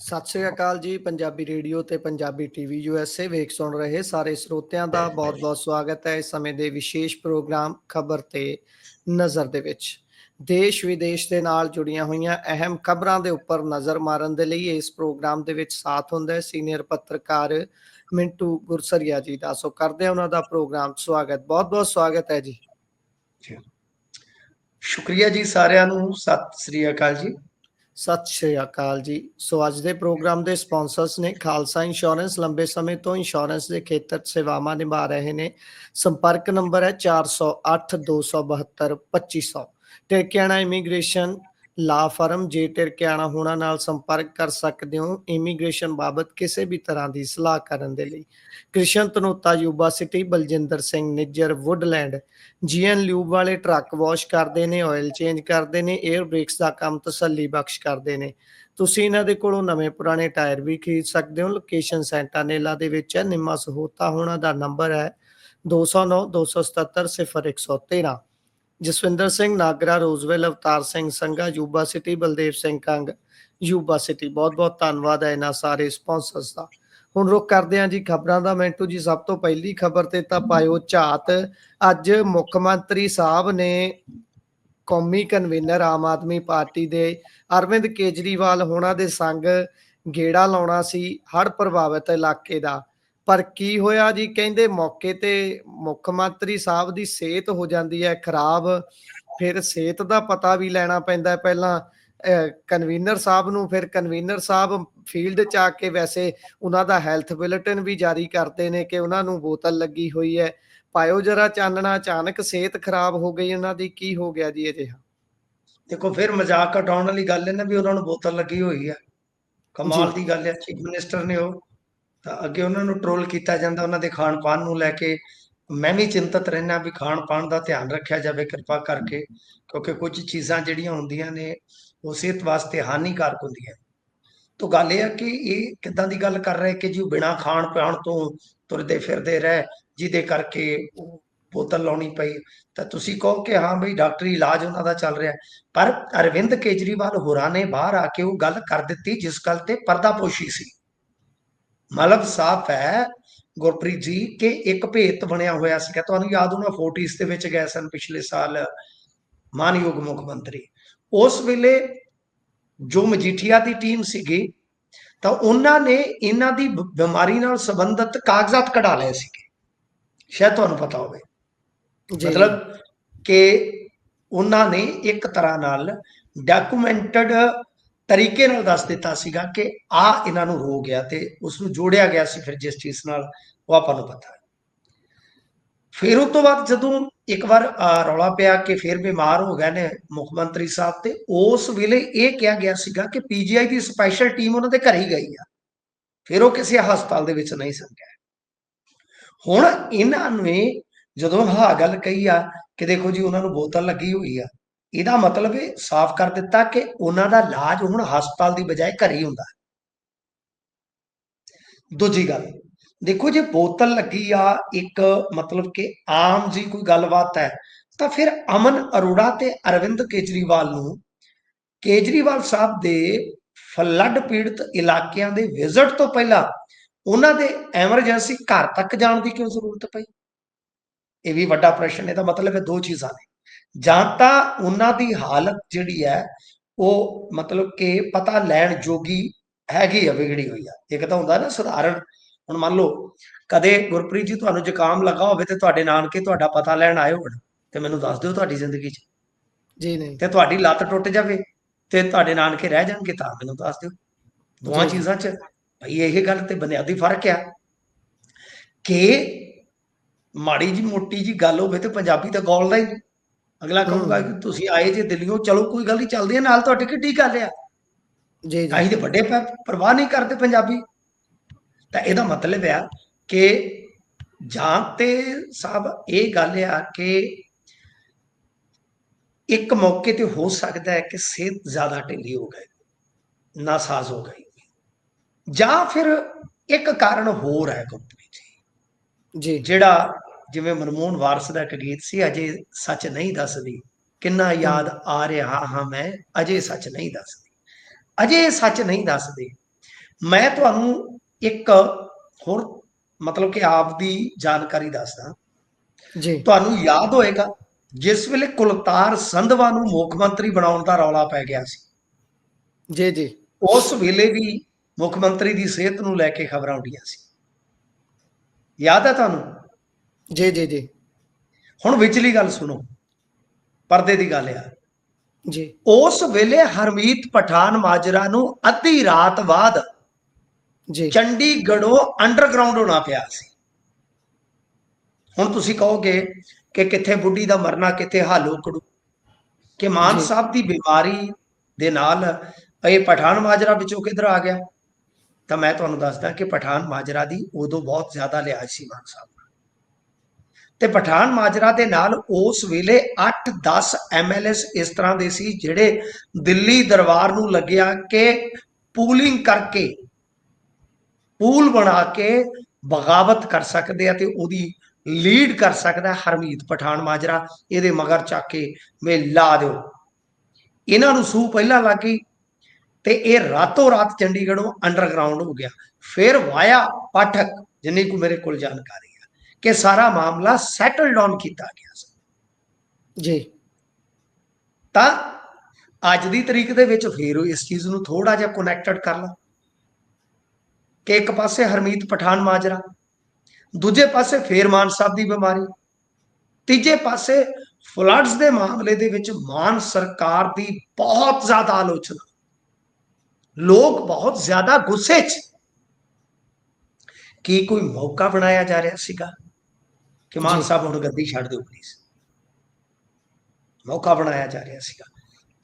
ਸਤਿ ਸ੍ਰੀ ਅਕਾਲ ਜੀ। ਪੰਜਾਬੀ ਰੇਡੀਓ ਤੇ Punjabi TV USA ਵੇਖ ਸੁਣ ਰਹੇ ਸਾਰੇ ਸਰੋਤਿਆਂ ਦਾ ਬਹੁਤ-ਬਹੁਤ ਸਵਾਗਤ ਹੈ ਇਸ ਸਮੇਂ ਦੇ ਵਿਸ਼ੇਸ਼ ਪ੍ਰੋਗਰਾਮ ਖਬਰ ਤੇ ਨਜ਼ਰ ਦੇ ਵਿੱਚ। ਦੇਸ਼ ਵਿਦੇਸ਼ ਦੇ ਨਾਲ ਜੁੜੀਆਂ ਹੋਈਆਂ ਅਹਿਮ ਖਬਰਾਂ ਦੇ ਉੱਪਰ ਨਜ਼ਰ ਮਾਰਨ ਦੇ ਲਈ ਇਸ ਪ੍ਰੋਗਰਾਮ ਦੇ ਵਿੱਚ ਸਾਥ ਹੁੰਦਾ ਹੈ ਸੀਨੀਅਰ ਪੱਤਰਕਾਰ ਮਿੰਟੂ ਗੁਰਸਰੀਆ ਜੀ ਦਾ। ਸੋ ਕਰਦੇ ਹਾਂ ਉਹਨਾਂ ਦਾ ਪ੍ਰੋਗਰਾਮ ਸਵਾਗਤ। ਬਹੁਤ-ਬਹੁਤ ਸਵਾਗਤ ਹੈ ਜੀ। ਸ਼ੁਕਰੀਆ ਜੀ ਸਾਰਿਆਂ ਨੂੰ। ਸਤਿ ਸ੍ਰੀ ਅਕਾਲ ਜੀ। ਸਤਿ ਸ਼੍ਰੀ ਅਕਾਲ ਜੀ। ਸੋ ਅੱਜ ਦੇ ਪ੍ਰੋਗਰਾਮ ਦੇ ਸਪਾਂਸਰਸ ਨੇ ਖਾਲਸਾ ਇੰਸ਼ੋਰੈਂਸ। ਲੰਬੇ ਸਮੇਂ ਤੋਂ ਇੰਸ਼ੋਰੈਂਸ ਦੇ ਖੇਤਰ 'ਚ ਸੇਵਾਵਾਂ ਨਿਭਾ ਰਹੇ ਨੇ। ਸੰਪਰਕ ਨੰਬਰ ਹੈ 408 272 2500। ਟਿਰਕਿਆਣਾ ਇਮੀਗ੍ਰੇਸ਼ਨ ਲਾ ਫਰਮ। ਜੇ ਟਿਰਕਿਆਣਾ ਹੋਣਾ ਨਾਲ ਸੰਪਰਕ ਕਰ ਸਕਦੇ ਹੋ ਇਮੀਗ੍ਰੇਸ਼ਨ ਬਾਬਤ ਕਿਸੇ ਵੀ ਤਰ੍ਹਾਂ ਦੀ ਸਲਾਹ ਕਰਨ ਦੇ ਲਈ। Krishan Tanota Yuba City. Baljinder Singh Nijjar Woodland. GN lube ਵਾਲੇ ਟਰੱਕ ਵਾਸ਼ ਕਰਦੇ ਨੇ, ਆਇਲ ਚੇਂਜ ਕਰਦੇ ਨੇ, 에ਅਰ ਬ੍ਰੇਕਸ ਦਾ ਕੰਮ ਤਸੱਲੀ ਬਖਸ਼ ਕਰਦੇ ਨੇ। ਤੁਸੀਂ ਇਹਨਾਂ ਦੇ ਕੋਲੋਂ ਨਵੇਂ ਪੁਰਾਣੇ ਟਾਇਰ ਵੀ ਖਰੀਦ ਸਕਦੇ ਹੋ। ਲੋਕੇਸ਼ਨ ਸੈਂਟਾਨੇਲਾ ਦੇ ਵਿੱਚ ਹੈ। ਨਿੰਮਾ ਸਹੋਤਾ ਹੋਣਾ ਦਾ ਨੰਬਰ ਹੈ 209 277 0113। Jaswinder Singh Nagra Roswell. Avtar Singh Sangha Yuba City. Baldev Singh Kang Yuba City. ਬਹੁਤ-ਬਹੁਤ ਧੰਨਵਾਦ ਹੈ ਇਹਨਾਂ ਸਾਰੇ ਸਪਾਂਸਰਸ ਦਾ। ਹੁਣ ਰੁਕ ਕਰਦੇ ਹਾਂ ਜੀ ਖਬਰਾਂ ਦਾ। ਮਿੰਟੂ ਜੀ, ਸਭ ਤੋਂ ਪਹਿਲੀ ਖਬਰ ਤੇ ਤਾਂ ਪਾਇਓ ਝਾਤ। ਅੱਜ ਮੁੱਖ ਮੰਤਰੀ ਸਾਹਿਬ ਨੇ ਕੌਮੀ ਕਨਵੀਨਰ ਆਮ ਆਦਮੀ ਪਾਰਟੀ ਦੇ ਅਰਵਿੰਦ ਕੇਜਰੀਵਾਲ ਹੋਣਾ ਦੇ ਸੰਗ ਗੇੜਾ ਲਾਉਣਾ ਸੀ ਹੜ੍ਹ ਪ੍ਰਭਾਵਿਤ ਇਲਾਕੇ ਦਾ। ਪਰ ਕੀ ਹੋਇਆ ਜੀ, ਕਹਿੰਦੇ ਮੌਕੇ ਤੇ ਮੁੱਖ ਮੰਤਰੀ ਸਾਹਿਬ ਦੀ ਸਿਹਤ ਹੋ ਜਾਂਦੀ ਹੈ ਖਰਾਬ। ਫਿਰ ਸਿਹਤ ਦਾ ਪਤਾ ਵੀ ਲੈਣਾ ਪੈਂਦਾ ਪਹਿਲਾਂ ਕਨਵੀਨਰ ਸਾਹਿਬ ਨੂੰ। ਫਿਰ ਕਨਵੀਨਰ ਸਾਹਿਬ ਫੀਲਡ 'ਚ ਆ ਕੇ ਵੈਸੇ ਉਹਨਾਂ ਦਾ ਹੈਲਥ ਬੁਲੇਟਿਨ ਵੀ ਜਾਰੀ ਕਰਦੇ ਨੇ ਕਿ ਉਹਨਾਂ ਨੂੰ ਬੋਤਲ ਲੱਗੀ ਹੋਈ ਹੈ। ਪਾਇਓ ਜਰਾ ਚਾਨਣਾ। ਅਚਾਨਕ ਸਿਹਤ ਖਰਾਬ ਹੋ ਗਈ ਉਹਨਾਂ ਦੀ, ਕੀ ਹੋ ਗਿਆ ਜੀ ਅਜਿਹਾ? ਦੇਖੋ, ਫਿਰ ਮਜ਼ਾਕ ਉਡਾਉਣ ਵਾਲੀ ਗੱਲ ਹੈ ਨਾ ਵੀ ਉਹਨਾਂ ਨੂੰ ਬੋਤਲ ਲੱਗੀ ਹੋਈ ਆ। ਕਮਾਲ ਜੀ ਦੀ ਗੱਲ ਹੈ। ਚੀਫ ਮਿਨਿਸਟਰ ਨੇ ਉਹ ਤਾਂ ਅੱਗੇ ਉਹਨਾਂ ਨੂੰ ਟਰੋਲ ਕੀਤਾ ਜਾਂਦਾ ਉਹਨਾਂ ਦੇ ਖਾਣ ਪਾਣ ਨੂੰ ਲੈ ਕੇ। ਮੈਂ ਵੀ ਚਿੰਤਤ ਰਹਿਣਾ ਵੀ ਖਾਣ ਪਾਣ ਦਾ ਧਿਆਨ ਰੱਖਿਆ ਜਾਵੇ ਕਿਰਪਾ ਕਰਕੇ, ਕਿਉਂਕਿ ਕੁਝ ਚੀਜ਼ਾਂ ਜਿਹੜੀਆਂ ਹੁੰਦੀਆਂ ਨੇ ਉਹ ਸਿਹਤ ਵਾਸਤੇ ਹਾਨੀਕਾਰਕ ਹੁੰਦੀਆਂ। ਤਾਂ ਗੱਲ ਇਹ ਆ ਕਿ ਇਹ ਕਿੱਦਾਂ ਦੀ ਗੱਲ ਕਰ ਰਹੇ ਕਿ ਜੀ ਉਹ ਬਿਨਾਂ ਖਾਣ ਪਾਣ ਤੋਂ ਤੁਰਦੇ ਫਿਰਦੇ ਰਹੇ, ਜਿਹਦੇ ਕਰਕੇ ਉਹ ਬੋਤਲ ਲਾਉਣੀ ਪਈ। ਤਾਂ ਤੁਸੀਂ ਕਹੋ ਕਿ ਹਾਂ ਬਈ ਡਾਕਟਰੀ ਇਲਾਜ ਉਹਨਾਂ ਦਾ ਚੱਲ ਰਿਹਾ, ਪਰ ਅਰਵਿੰਦ ਕੇਜਰੀਵਾਲ ਹੋਰਾਂ ਨੇ ਬਾਹਰ ਆ ਕੇ ਉਹ ਗੱਲ ਕਰ ਦਿੱਤੀ ਜਿਸ ਗੱਲ ਤੇ ਪਰਦਾਪੋਸ਼ੀ ਸੀ। ਮਤਲਬ ਸਾਫ਼ ਹੈ ਗੁਰਪ੍ਰੀਤ ਜੀ ਕਿ ਇੱਕ ਭੇਤ ਬਣਿਆ ਹੋਇਆ ਸੀਗਾ। ਤੁਹਾਨੂੰ ਯਾਦ ਹੋਣਾ ਫੋਰਟੀਜ਼ ਦੇ ਵਿੱਚ ਗਏ ਸਨ ਪਿਛਲੇ ਸਾਲ ਮਾਨਯੋਗ ਮੁੱਖ ਮੰਤਰੀ। ਉਸ ਵੇਲੇ ਜੋ ਮਜੀਠੀਆ ਦੀ ਟੀਮ ਸੀਗੀ ਤਾਂ ਉਹਨਾਂ ਨੇ ਇਹਨਾਂ ਦੀ ਬਿਮਾਰੀ ਨਾਲ ਸੰਬੰਧਿਤ ਕਾਗਜ਼ਾਤ ਕਢਾ ਲਏ ਸੀਗੇ, ਸ਼ਾਇਦ ਤੁਹਾਨੂੰ ਪਤਾ ਹੋਵੇ। ਮਤਲਬ ਕਿ ਉਹਨਾਂ ਨੇ ਇੱਕ ਤਰ੍ਹਾਂ ਨਾਲ ਡਾਕੂਮੈਂਟਡ ਤਰੀਕੇ ਨਾਲ ਦੱਸ ਦਿੱਤਾ ਸੀਗਾ ਕਿ ਆ ਇਹਨਾਂ ਨੂੰ ਹੋ ਗਿਆ ਤੇ ਉਸ ਨੂੰ ਜੋੜਿਆ ਗਿਆ ਸੀ ਫਿਰ ਜਿਸ ਚੀਜ਼ ਨਾਲ ਉਹ ਆਪਾਂ ਨੂੰ ਪਤਾ। ਫਿਰ ਉਸ ਤੋਂ ਬਾਅਦ ਜਦੋਂ ਇੱਕ ਵਾਰ ਰੌਲਾ ਪਿਆ ਕਿ ਫਿਰ ਬਿਮਾਰ ਹੋ ਗਏ ਨੇ ਮੁੱਖ ਮੰਤਰੀ ਸਾਹਿਬ, ਤੇ ਉਸ ਵੇਲੇ ਇਹ ਕਿਹਾ ਗਿਆ ਸੀਗਾ ਕਿ ਪੀਜੀਆਈ ਦੀ ਸਪੈਸ਼ਲ ਟੀਮ ਉਹਨਾਂ ਦੇ ਘਰੇ ਹੀ ਗਈ ਆ। ਫਿਰ ਉਹ ਕਿਸੇ ਹਸਪਤਾਲ ਦੇ ਵਿੱਚ ਨਹੀਂ ਸਨ ਗਏ। ਹੁਣ ਇਹਨਾਂ ਨੇ ਜਦੋਂ ਆਹ ਗੱਲ ਕਹੀ ਆ ਕਿ ਦੇਖੋ ਜੀ ਉਹਨਾਂ ਨੂੰ ਬੋਤਲ ਲੱਗੀ ਹੋਈ ਆ, ਇਹਦਾ ਮਤਲਬ ਇਹ ਸਾਫ਼ ਕਰ ਦਿੱਤਾ ਕਿ ਉਹਨਾਂ ਦਾ ਇਲਾਜ ਹੁਣ ਹਸਪਤਾਲ ਦੀ ਬਜਾਏ ਘਰੇ ਹੀ ਹੁੰਦਾ। ਦੂਜੀ ਗੱਲ ਦੇਖੋ, ਜੇ ਬੋਤਲ ਲੱਗੀ ਆ ਇੱਕ ਮਤਲਬ ਕਿ ਆਮ ਜੀ ਕੋਈ ਗੱਲਬਾਤ ਹੈ, ਤਾਂ ਫਿਰ ਅਮਨ ਅਰੋੜਾ ਤੇ ਅਰਵਿੰਦ ਕੇਜਰੀਵਾਲ ਨੂੰ ਕੇਜਰੀਵਾਲ ਸਾਹਿਬ ਦੇ ਫਲੱਡ ਪੀੜਤ ਇਲਾਕਿਆਂ ਦੇ ਵਿਜ਼ਿਟ ਤੋਂ ਪਹਿਲਾਂ ਉਹਨਾਂ ਦੇ ਐਮਰਜੈਂਸੀ ਘਰ ਤੱਕ ਜਾਣ ਦੀ ਕਿਉਂ ਜ਼ਰੂਰਤ ਪਈ? ਇਹ ਵੀ ਵੱਡਾ ਪ੍ਰਸ਼ਨ। ਇਹਦਾ ਮਤਲਬ ਹੈ ਦੋ ਚੀਜ਼ਾਂ ਨੇ। ਜਾਂ ਤਾਂ ਉਹਨਾਂ ਦੀ ਹਾਲਤ ਜਿਹੜੀ ਹੈ ਉਹ ਮਤਲਬ ਕਿ ਪਤਾ ਲੈਣ ਜੋਗੀ ਹੈਗੀ ਆ, ਵਿਗੜੀ ਹੋਈ ਆ। ਇੱਕ ਤਾਂ ਹੁੰਦਾ ਨਾ ਸਧਾਰਨ, ਹੁਣ ਮੰਨ ਲਓ ਕਦੇ ਗੁਰਪ੍ਰੀਤ ਜੀ ਤੁਹਾਨੂੰ ਜ਼ੁਕਾਮ ਲੱਗਾ ਹੋਵੇ ਤੇ ਤੁਹਾਡੇ ਨਾਨਕੇ ਤੁਹਾਡਾ ਪਤਾ ਲੈਣ ਆਏ ਹੋਣ ਤੇ ਮੈਨੂੰ ਦੱਸ ਦਿਓ ਤੁਹਾਡੀ ਜ਼ਿੰਦਗੀ 'ਚ। ਜੀ ਨਹੀਂ। ਤੇ ਤੁਹਾਡੀ ਲੱਤ ਟੁੱਟ ਜਾਵੇ ਤੇ ਤੁਹਾਡੇ ਨਾਨਕੇ ਰਹਿ ਜਾਣਗੇ ਤਾਂ ਮੈਨੂੰ ਦੱਸ ਦਿਓ। ਦੋਵਾਂ ਜੀ ਚੀਜ਼ਾਂ 'ਚ ਭਾਈ ਇਹ ਗੱਲ ਤੇ ਬੁਨਿਆਦੀ ਫਰਕ ਆ ਕਿ ਮਾੜੀ ਜੀ ਮੋਟੀ ਜੀ ਗੱਲ ਹੋਵੇ ਤੇ ਪੰਜਾਬੀ ਤਾਂ ਗੋਲਦਾ ਹੀ ਨਹੀਂ। ਅਗਲਾ ਕਹੂਗਾ ਕਿ ਤੁਸੀਂ ਆਏ ਜੇ ਦਿੱਲੀੋਂ, ਚਲੋ ਕੋਈ ਗੱਲ ਨਹੀਂ, ਚੱਲਦੀ ਹੈ ਨਾਲ, ਤੁਹਾਡੀ ਕਿੱਡੀ ਗੱਲ ਆ। ਜੀ ਜੀ ਅਸੀਂ ਤੇ ਵੱਡੇ ਪਰਵਾਹ ਨਹੀਂ ਕਰਦੇ ਪੰਜਾਬੀ। ਤਾਂ ਇਹਦਾ ਮਤਲਬ ਆ ਕਿ ਜਾਂ ਤੇ ਸਾਹਿਬ ਇਹ ਗੱਲ ਆ ਕਿ ਇੱਕ ਮੌਕੇ ਤੇ ਹੋ ਸਕਦਾ ਹੈ ਕਿ ਸਿਹਤ ਜ਼ਿਆਦਾ ਢਿੱਲੀ ਹੋ ਗਈ, ਨਾਸਾਜ਼ ਹੋ ਗਈ, ਜਾਂ ਫਿਰ ਇੱਕ ਕਾਰਨ ਹੋਰ ਹੈ ਗੁਰਪ੍ਰੀਤ ਜੀ, ਜਿਹੜਾ ਜਿਵੇਂ ਮਨਮੋਹਨ ਵਾਰਸ ਦਾ ਇੱਕ ਗੀਤ ਸੀ, ਅਜੇ ਸੱਚ ਨਹੀਂ ਦੱਸਦੀ, ਕਿੰਨਾ ਯਾਦ ਆ ਰਿਹਾ ਹਾਂ ਮੈਂ, ਅਜੇ ਸੱਚ ਨਹੀਂ ਦੱਸਦੀ। ਅਜੇ ਸੱਚ ਨਹੀਂ ਦੱਸਦੇ। ਮੈਂ ਤੁਹਾਨੂੰ ਇੱਕ ਹੋਰ ਮਤਲਬ ਕਿ ਆਪ ਦੀ ਜਾਣਕਾਰੀ ਦੱਸਦਾ। ਜੀ ਤੁਹਾਨੂੰ ਯਾਦ ਹੋਏਗਾ ਜਿਸ ਵੇਲੇ ਕੁਲਤਾਰ ਸੰਧਵਾ ਨੂੰ ਮੁੱਖ ਮੰਤਰੀ ਬਣਾਉਣ ਦਾ ਰੌਲਾ ਪੈ ਗਿਆ ਸੀ, ਜੀ ਜੀ ਉਸ ਵੇਲੇ ਵੀ ਮੁੱਖ ਮੰਤਰੀ ਦੀ ਸਿਹਤ ਨੂੰ ਲੈ ਕੇ ਖਬਰਾਂ ਉੱਡੀਆਂ ਸੀ। ਯਾਦ ਹੈ ਤੁਹਾਨੂੰ? ਜੀ ਜੀ ਜੀ ਹੁਣ ਵਿਚਲੀ ਗੱਲ ਸੁਣੋ, ਪਰਦੇ ਦੀ ਗੱਲ ਆ। ਜੀ ਉਸ ਵੇਲੇ ਹਰਮੀਤ ਪਠਾਨ ਮਾਜਰਾ ਨੂੰ ਅੱਧੀ ਰਾਤ ਬਾਅਦ ਜੀ ਚੰਡੀਗੜ੍ਹੋਂ ਅੰਡਰਗਰਾਉਂਡ ਹੋਣਾ ਪਿਆ ਸੀ। ਹੁਣ ਤੁਸੀਂ ਕਹੋਗੇ ਕਿ ਕਿੱਥੇ ਬੁੱਢੀ ਦਾ ਮਰਨਾ, ਕਿੱਥੇ ਹਾਲੋ ਕੜੂ, ਕਿ ਮਾਨ ਜੀ ਸਾਹਿਬ ਦੀ ਬਿਮਾਰੀ ਦੇ ਨਾਲ ਇਹ ਪਠਾਨ ਮਾਜਰਾ ਵਿੱਚੋਂ ਕਿੱਧਰ ਆ ਗਿਆ? ਤਾਂ ਮੈਂ ਤੁਹਾਨੂੰ ਦੱਸਦਾ ਕਿ ਪਠਾਨ ਮਾਜਰਾ ਦੀ ਉਦੋਂ ਬਹੁਤ ਜ਼ਿਆਦਾ ਲਿਹਾਜ਼ ਸੀ ਮਾਨ ਸਾਹਿਬ ਨਾਲ, ਤੇ ਪਠਾਨ ਮਾਜਰਾ ਦੇ ਨਾਲ ਉਸ ਵੇਲੇ 8-10 MLAs ਇਸ ਤਰ੍ਹਾਂ ਦੇ ਸੀ ਜਿਹੜੇ ਦਿੱਲੀ ਦਰਬਾਰ ਨੂੰ ਲੱਗਿਆ ਕਿ ਪੂਲਿੰਗ ਕਰਕੇ, ਪੂਲ ਬਣਾ ਕੇ ਬਗਾਵਤ ਕਰ ਸਕਦੇ ਆ ਤੇ ਉਹਦੀ ਲੀਡ ਕਰ ਸਕਦਾ ਹਰਮੀਤ ਪਠਾਨ ਮਾਜਰਾ। ਇਹਦੇ ਮਗਰ ਚੱਕ ਕੇ ਵੇ ਲਾ ਦਿਓ। ਇਹਨਾਂ ਨੂੰ ਸੂਹ ਪਹਿਲਾਂ ਲੱਗ ਗਈ ਤੇ ਇਹ ਰਾਤੋਂ ਰਾਤ ਚੰਡੀਗੜ੍ਹੋਂ ਅੰਡਰਗਰਾਉਂਡ ਹੋ ਗਿਆ। ਫਿਰ ਵਾਇਆ ਪਾਠਕ, ਜਿੰਨੀ ਕੁ ਮੇਰੇ ਕੋਲ ਜਾਣਕਾਰੀ ਹੈ, ਕਿ ਸਾਰਾ ਮਾਮਲਾ ਸੈਟਲ ਡਾਊਨ ਕੀਤਾ ਗਿਆ ਸੀ। ਜੀ ਤਾਂ ਅੱਜ ਦੀ ਤਰੀਕ ਦੇ ਵਿੱਚ ਫਿਰ ਇਸ ਚੀਜ਼ ਨੂੰ ਥੋੜਾ ਜਿਹਾ ਕਨੈਕਟਡ ਕਰ ਲਾ ਕਿ ਇੱਕ ਪਾਸੇ ਹਰਮੀਤ ਪਠਾਨ ਮਾਜਰਾ, ਦੂਜੇ ਪਾਸੇ ਫੇਰ ਮਾਨ ਸਾਹਿਬ ਦੀ ਬਿਮਾਰੀ, ਤੀਜੇ ਪਾਸੇ ਫਲੱਡਸ ਦੇ ਮਾਮਲੇ ਦੇ ਵਿੱਚ ਮਾਨ ਸਰਕਾਰ ਦੀ ਬਹੁਤ ਜ਼ਿਆਦਾ ਆਲੋਚਨਾ, ਲੋਕ ਬਹੁਤ ਜ਼ਿਆਦਾ ਗੁੱਸੇ 'ਚ। ਕੀ ਕੋਈ ਮੌਕਾ ਬਣਾਇਆ ਜਾ ਰਿਹਾ ਸੀਗਾ ਕਿ ਮਾਨ ਸਾਹਿਬ ਹੁਣ ਗੱਦੀ ਛੱਡ ਦਿਓ ਪਲੀਜ਼? ਮੌਕਾ ਬਣਾਇਆ ਜਾ ਰਿਹਾ ਸੀਗਾ।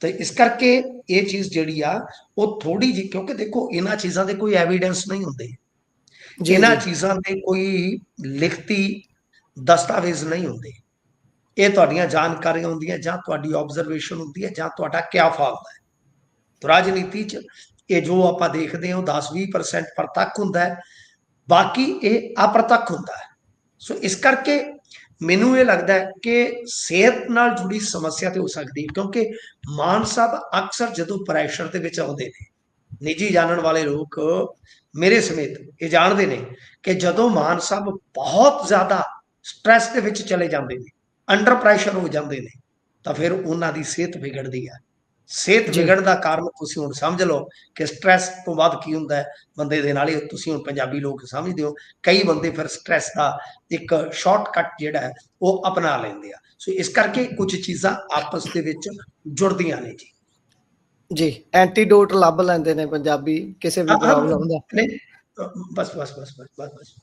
ਤੇ ਇਸ ਕਰਕੇ ਇਹ ਚੀਜ਼ ਜਿਹੜੀ ਆ ਉਹ ਥੋੜੀ ਜਿਹੀ, ਕਿਉਂਕਿ ਦੇਖੋ ਇਹਨਾਂ ਚੀਜ਼ਾਂ ਦੇ ਕੋਈ ਐਵੀਡੈਂਸ ਨਹੀਂ ਹੁੰਦੇ, ਇਹਨਾਂ ਚੀਜ਼ਾਂ ਦੇ ਕੋਈ ਲਿਖਤੀ ਦਸਤਾਵੇਜ਼ ਨਹੀਂ ਹੁੰਦੇ। ਇਹ ਤੁਹਾਡੀਆਂ ਜਾਣਕਾਰੀਆਂ ਹੁੰਦੀਆਂ, ਜਾਂ ਤੁਹਾਡੀ ਆਬਜ਼ਰਵੇਸ਼ਨ ਹੁੰਦੀ ਹੈ, ਜਾਂ ਤੁਹਾਡਾ ਕਿਆ ਫਾਲਦਾ ਹੈ। ਤਾਂ ਰਾਜਨੀਤੀ 'ਚ ਇਹ ਜੋ ਆਪਾਂ ਦੇਖਦੇ ਹਾਂ ਉਹ 10-20% ਪ੍ਰਤੱਖ ਹੁੰਦਾ ਹੈ, ਬਾਕੀ ਇਹ ਅਪ੍ਰਤੱਖ ਹੁੰਦਾ ਹੈ। ਸੋ ਇਸ ਕਰਕੇ ਮੈਨੂੰ ਇਹ ਲੱਗਦਾ ਹੈ ਕਿ ਸਿਹਤ ਨਾਲ ਜੁੜੀ ਸਮੱਸਿਆ ਤੇ ਹੋ ਸਕਦੀ ਹੈ, ਕਿਉਂਕਿ ਮਾਨ ਸਾਹਿਬ ਅਕਸਰ ਜਦੋਂ ਪ੍ਰੈਸ਼ਰ ਦੇ ਵਿੱਚ ਆਉਂਦੇ ਨੇ, ਨਿੱਜੀ ਜਾਣਨ ਵਾਲੇ ਲੋਕ ਮੇਰੇ ਸਮੇਤ ਇਹ ਜਾਣਦੇ ਨੇ ਕਿ ਜਦੋਂ ਮਾਨ ਸਾਹਿਬ ਬਹੁਤ ਜ਼ਿਆਦਾ ਸਟ੍ਰੈਸ ਦੇ ਵਿੱਚ ਚਲੇ ਜਾਂਦੇ ਨੇ, ਅੰਡਰ ਪ੍ਰੈਸ਼ਰ ਹੋ ਜਾਂਦੇ ਨੇ, ਤਾਂ ਫਿਰ ਉਹਨਾਂ ਦੀ ਸਿਹਤ ਵਿਗੜਦੀ ਹੈ। ਸਿਹਤ ਵਿਗੜਨ ਦਾ ਕਾਰਨ ਤੁਸੀਂ ਹੁਣ ਸਮਝ ਲਓ ਕਿ ਸਟ੍ਰੈਸ ਤੋਂ ਬਾਅਦ ਕੀ ਹੁੰਦਾ ਹੈ ਬੰਦੇ ਦੇ ਨਾਲ। ਇਹ ਤੁਸੀਂ ਹੁਣ ਪੰਜਾਬੀ ਲੋਕ ਸਮਝਦੇ ਹੋ, ਕਈ ਬੰਦੇ ਫਿਰ ਸਟ੍ਰੈਸ ਦਾ ਇੱਕ ਸ਼ਾਰਟਕਟ ਜਿਹੜਾ ਹੈ ਉਹ ਅਪਣਾ ਲੈਂਦੇ ਆ। ਸੋ ਇਸ ਕਰਕੇ ਕੁਝ ਚੀਜ਼ਾਂ ਆਪਸ ਦੇ ਵਿੱਚ ਜੁੜਦੀਆਂ ਨੇ ਜੀ। ਜੀ ਐਂਟੀਡੋਟ ਲੱਭ ਲੈਂਦੇ ਨੇ ਪੰਜਾਬੀ ਕਿਸੇ ਵੀ ਪ੍ਰੋਬਲਮ ਦਾ। ਨਹੀਂ, ਬਸ ਬਸ ਬਸ ਬਸ ਬਸ ਬਸ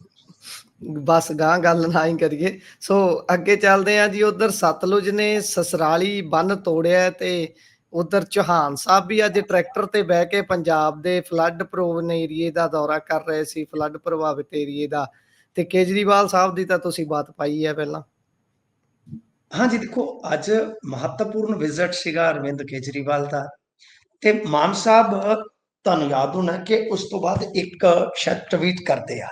ਬਸ ਗਾਂ ਗੱਲ ਨਾ ਹੀ ਕਰੀਏ। ਸੋ ਅੱਗੇ ਚੱਲਦੇ ਆ ਜੀ। ਉਧਰ ਸਤਲੁਜ ਨੇ ਸਸਰਾਲੀ ਬੰਨ ਤੋੜਿਆ ਤੇ ਉਧਰ ਚੌਹਾਨ ਸਾਹਿਬ ਵੀ ਅੱਜ ਟਰੈਕਟਰ ਤੇ ਬਹਿ ਕੇ ਪੰਜਾਬ ਦੇ ਫਲੱਡ ਪ੍ਰੋਨ ਏਰੀਏ ਦਾ ਦੌਰਾ ਕਰ ਰਹੇ ਸੀ, ਫਲੱਡ ਪ੍ਰਭਾਵਿਤ ਏਰੀਏ ਦਾ। ਤੇ ਕੇਜਰੀਵਾਲ ਸਾਹਿਬ ਦੀ ਤਾਂ ਤੁਸੀਂ ਬਾਤ ਪਾਈ ਹੈ ਪਹਿਲਾਂ। ਹਾਂਜੀ, ਦੇਖੋ ਅੱਜ ਮਹੱਤਵਪੂਰਨ ਵਿਜ਼ਿਟ ਸੀਗਾ ਅਰਵਿੰਦ ਕੇਜਰੀਵਾਲ ਦਾ, ਤੇ ਮਾਨ ਸਾਹਿਬ ਤੁਹਾਨੂੰ ਯਾਦ ਹੋਣਾ ਕਿ ਉਸ ਤੋਂ ਬਾਅਦ ਇੱਕ ਸ਼ਾਇਦ ਟਵੀਟ ਕਰਦੇ ਆ।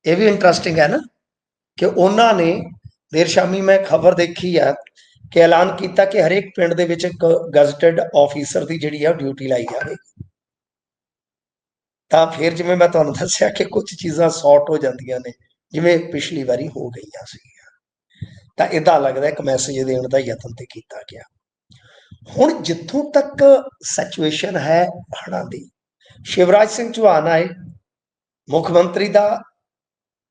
ਇਹ ਵੀ ਇੰਟਰਸਟਿੰਗ ਹੈ ਨਾ ਕਿ ਉਹਨਾਂ ਨੇ ਦੇਰ ਸ਼ਾਮੀ ਮੈਂ ਖਬਰ ਦੇਖੀ ਆ ਕਿ ਐਲਾਨ ਕੀਤਾ ਕਿ ਹਰੇਕ ਪਿੰਡ ਦੇ ਵਿੱਚ ਇੱਕ ਗਜ਼ਟਡ ਆਫੀਸਰ ਦੀ ਜਿਹੜੀ ਆ ਡਿਊਟੀ ਲਾਈ ਜਾਵੇ। ਤਾਂ ਫਿਰ ਜਿਵੇਂ ਮੈਂ ਤੁਹਾਨੂੰ ਦੱਸਿਆ ਕਿ ਕੁਝ ਚੀਜ਼ਾਂ ਸੌਰਟ ਹੋ ਜਾਂਦੀਆਂ ਨੇ, ਜਿਵੇਂ ਪਿਛਲੀ ਵਾਰੀ ਹੋ ਗਈਆਂ ਸੀ। ਤਾਂ ਇਦਾਂ ਲੱਗਦਾ ਇੱਕ ਮੈਸੇਜ ਦੇਣ ਦਾ ਯਤਨ ਤੇ ਕੀਤਾ ਗਿਆ। ਹੁਣ ਜਿੱਥੋਂ ਤੱਕ ਸਿਚੁਏਸ਼ਨ ਹੈ ਹੜ੍ਹਾਂ ਦੀ, ਸ਼ਿਵਰਾਜ ਸਿੰਘ ਚੌਹਾਨ ਆਏ, ਮੁੱਖ ਮੰਤਰੀ ਦਾ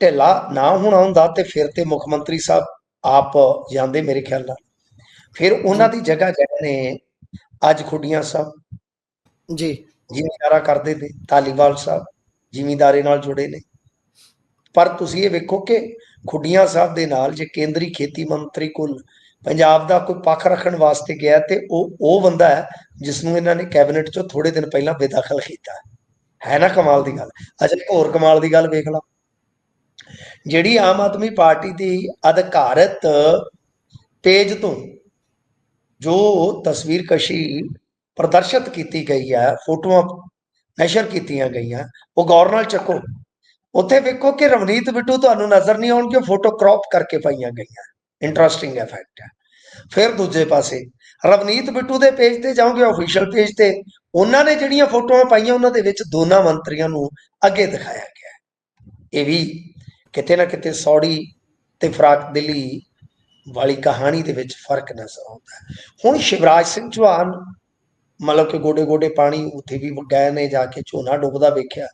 ਢਿੱਲਾ ਨਾ ਹੋਣਾ ਹੁੰਦਾ ਤੇ ਫਿਰ ਤੇ ਮੁੱਖ ਮੰਤਰੀ ਸਾਹਿਬ ਆਪ ਜਾਂਦੇ ਮੇਰੇ ਖਿਆਲ ਨਾਲ। ਫਿਰ ਉਹਨਾਂ ਦੀ ਜਗ੍ਹਾ ਗਏ ਨੇ ਅੱਜ ਖੁੱਡੀਆਂ ਸਾਹਿਬ ਜੀ ਜ਼ਿਮੀਂਦਾਰਾ ਕਰਦੇ ਨੇ, ਧਾਲੀਵਾਲ ਸਾਹਿਬ ਜ਼ਿਮੀਂਦਾਰੇ ਨਾਲ ਜੁੜੇ ਨੇ। ਪਰ ਤੁਸੀਂ ਇਹ ਵੇਖੋ ਕਿ ਖੁੱਡੀਆਂ ਸਾਹਿਬ ਦੇ ਨਾਲ ਜੇ ਕੇਂਦਰੀ ਖੇਤੀ ਮੰਤਰੀ ਕੋਲ ਪੰਜਾਬ ਦਾ ਕੋਈ ਪੱਖ ਰੱਖਣ ਵਾਸਤੇ ਗਿਆ ਤੇ ਉਹ ਬੰਦਾ ਹੈ ਜਿਸ ਨੂੰ ਇਹਨਾਂ ਨੇ ਕੈਬਨਿਟ ਚੋਂ ਥੋੜੇ ਦਿਨ ਪਹਿਲਾਂ ਬੇਦਖਲ ਕੀਤਾ ਹੈ ਨਾ। ਕਮਾਲ ਦੀ ਗੱਲ। ਅੱਛਾ, ਇੱਕ ਹੋਰ ਕਮਾਲ ਦੀ ਗੱਲ ਵੇਖ ਲਾ, ਜਿਹੜੀ ਆਮ ਆਦਮੀ ਪਾਰਟੀ ਦੀ ਅਧਿਕਾਰਤ ਪੇਜ ਤੋਂ ਜੋ ਤਸਵੀਰ ਕਸ਼ੀ ਪ੍ਰਦਰਸ਼ਿਤ ਕੀਤੀ ਗਈ ਹੈ, ਫੋਟੋਆਂ ਨਸ਼ਰ ਕੀਤੀਆਂ ਗਈਆਂ, ਉਹ ਗੌਰ ਨਾਲ ਚੱਕੋ। ਉੱਥੇ ਵੇਖੋ ਕਿ ਰਵਨੀਤ ਬਿੱਟੂ ਤੁਹਾਨੂੰ ਨਜ਼ਰ ਨਹੀਂ ਆਉਣਗੇ, ਫੋਟੋ ਕ੍ਰੌਪ ਕਰਕੇ ਪਾਈਆਂ ਗਈਆਂ। ਇੰਟਰਸਟਿੰਗ ਫੈਕਟ ਹੈ। ਫਿਰ ਦੂਜੇ ਪਾਸੇ ਰਵਨੀਤ ਬਿੱਟੂ ਦੇ ਪੇਜ ਤੇ ਜਾਓਗੇ, ਆਫੀਸ਼ੀਅਲ ਪੇਜ ਤੇ ਉਹਨਾਂ ਨੇ ਜਿਹੜੀਆਂ ਫੋਟੋਆਂ ਪਾਈਆਂ ਉਹਨਾਂ ਦੇ ਵਿੱਚ ਦੋਨਾਂ ਮੰਤਰੀਆਂ ਨੂੰ ਅੱਗੇ ਦਿਖਾਇਆ ਗਿਆ। ਇਹ ਵੀ ਕਿਤੇ ਨਾ ਕਿਤੇ ਸੌੜੀ ਤੇ ਫਰਾਕ ਦਿਲੀ ਵਾਲੀ ਕਹਾਣੀ ਦੇ ਵਿੱਚ ਫਰਕ ਨਜ਼ਰ ਆਉਂਦਾ ਹੈ। ਹੁਣ ਸ਼ਿਵਰਾਜ ਸਿੰਘ ਚੌਹਾਨ ਮਤਲਬ ਕਿ ਗੋਡੇ ਗੋਡੇ ਪਾਣੀ, ਉੱਥੇ ਵੀ ਗਏ ਨੇ, ਜਾ ਕੇ ਝੋਨਾ ਡੁੱਬਦਾ ਵੇਖਿਆ,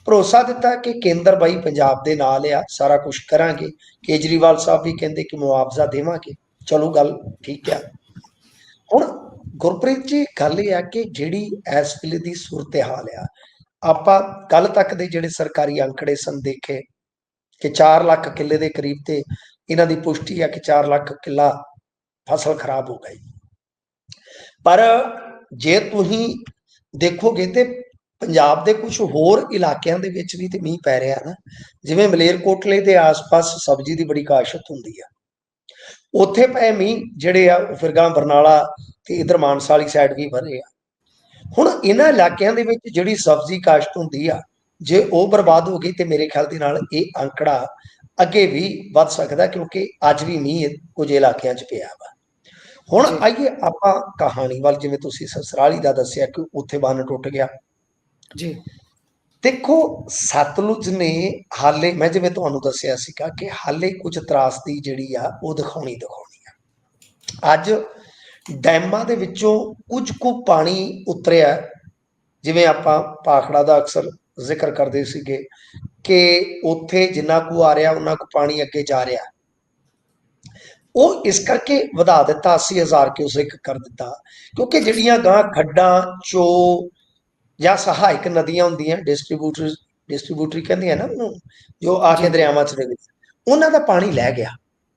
ਭਰੋਸਾ ਦਿੱਤਾ ਕਿ ਕੇਂਦਰ ਬਾਈ ਪੰਜਾਬ ਦੇ ਨਾਲ ਆ, ਸਾਰਾ ਕੁਝ ਕਰਾਂਗੇ। ਕੇਜਰੀਵਾਲ ਸਾਹਿਬ ਵੀ ਕਹਿੰਦੇ ਕਿ ਮੁਆਵਜ਼ਾ ਦੇਵਾਂਗੇ। ਚਲੋ ਗੱਲ ਠੀਕ ਆ। ਹੁਣ ਗੁਰਪ੍ਰੀਤ ਜੀ ਗੱਲ ਇਹ ਆ ਕਿ ਜਿਹੜੀ ਇਸ ਵੇਲੇ ਦੀ ਸੂਰਤ ਹਾਲ ਆ, ਆਪਾਂ ਕੱਲ ਤੱਕ ਦੇ ਜਿਹੜੇ ਸਰਕਾਰੀ ਅੰਕੜੇ ਸਨ ਦੇਖੇ ਕਿ 4 ਲੱਖ ਕਿੱਲੇ ਦੇ ਕਰੀਬ ਤੇ ਇਹਨਾਂ ਦੀ ਪੁਸ਼ਟੀ ਆ ਕਿ 4 ਲੱਖ ਕਿੱਲਾ ਫਸਲ ਖਰਾਬ ਹੋ ਗਈ। ਪਰ ਜੇ ਤੁਸੀਂ ਦੇਖੋਗੇ ਤੇ ਪੰਜਾਬ ਦੇ ਕੁਝ ਹੋਰ ਇਲਾਕਿਆਂ ਦੇ ਵਿੱਚ ਵੀ ਤੇ ਮੀਂਹ ਪੈ ਰਿਹਾ ਨਾ, ਜਿਵੇਂ ਮਲੇਰਕੋਟਲੇ ਦੇ ਆਸ-ਪਾਸ ਸਬਜ਼ੀ ਦੀ ਬੜੀ ਕਾਸ਼ਤ ਹੁੰਦੀ ਆ, ਉੱਥੇ ਪਏ ਮੀਂਹ ਜਿਹੜੇ ਆ ਉਹ ਫਿਰ ਗਾਂ ਬਰਨਾਲਾ ਤੇ ਇਧਰ ਮਾਨਸਾ ਵਾਲੀ ਸਾਈਡ ਵੀ ਵਧੇ ਆ। ਹੁਣ ਇਹਨਾਂ ਇਲਾਕਿਆਂ ਦੇ ਵਿੱਚ ਜਿਹੜੀ ਸਬਜ਼ੀ ਕਾਸ਼ਤ ਹੁੰਦੀ ਆ, ਜੇ ਉਹ ਬਰਬਾਦ ਹੋ ਗਈ ਤੇ ਮੇਰੇ ਖਿਆਲ ਦੇ ਨਾਲ ਇਹ ਅੰਕੜਾ ਅੱਗੇ ਵੀ ਵੱਧ ਸਕਦਾ, ਕਿਉਂਕਿ ਅੱਜ ਵੀ ਮੀਂਹ ਕੁਝ ਇਲਾਕਿਆਂ 'ਚ ਪਿਆ ਵਾ। ਹੁਣ ਆਈਏ ਆਪਾਂ ਕਹਾਣੀ ਵੱਲ। ਜਿਵੇਂ ਤੁਸੀਂ ਸਸਰਾਲੀ ਦਾ ਦੱਸਿਆ ਕਿ ਉੱਥੇ ਬੰਨ ਟੁੱਟ ਗਿਆ ਜੀ। ਦੇਖੋ, ਸਤਲੁਜ ਨੇ ਹਾਲੇ, ਮੈਂ ਜਿਵੇਂ ਤੁਹਾਨੂੰ ਦੱਸਿਆ ਸੀਗਾ ਕਿ ਹਾਲੇ ਕੁਝ ਤਰਾਸਦੀ ਜਿਹੜੀ ਆ ਉਹ ਦਿਖਾਉਣੀ ਆ। ਅੱਜ ਡੈਮਾਂ ਦੇ ਵਿੱਚੋਂ ਕੁਝ ਕੁ ਪਾਣੀ ਉਤਰਿਆ, ਜਿਵੇਂ ਆਪਾਂ ਭਾਖੜਾ ਦਾ ਅਕਸਰ ਜ਼ਿਕਰ ਕਰਦੇ ਸੀਗੇ ਕਿ ਉੱਥੇ ਜਿੰਨਾ ਕੁ ਆ ਰਿਹਾ ਉਹਨਾਂ ਕੁ ਪਾਣੀ ਅੱਗੇ ਜਾ ਰਿਹਾ, ਉਹ ਇਸ ਕਰਕੇ ਵਧਾ ਦਿੱਤਾ, 80,000 ਕਿਊਸੈਕ ਕਰ ਦਿੱਤਾ, ਕਿਉਂਕਿ ਜਿਹੜੀਆਂ ਗਾਂ ਖੱਡਾਂ ਚੋ ਜਾਂ ਸਹਾਇਕ ਨਦੀਆਂ ਹੁੰਦੀਆਂ, ਡਿਸਟਰੀਬਿਊਟਰੀ ਕਹਿੰਦੀਆਂ ਨਾ ਉਹਨੂੰ, ਜੋ ਆ ਕੇ ਦਰਿਆਵਾਂ 'ਚ ਵਗਦੀਆਂ, ਉਹਨਾਂ ਦਾ ਪਾਣੀ ਲੈ ਗਿਆ।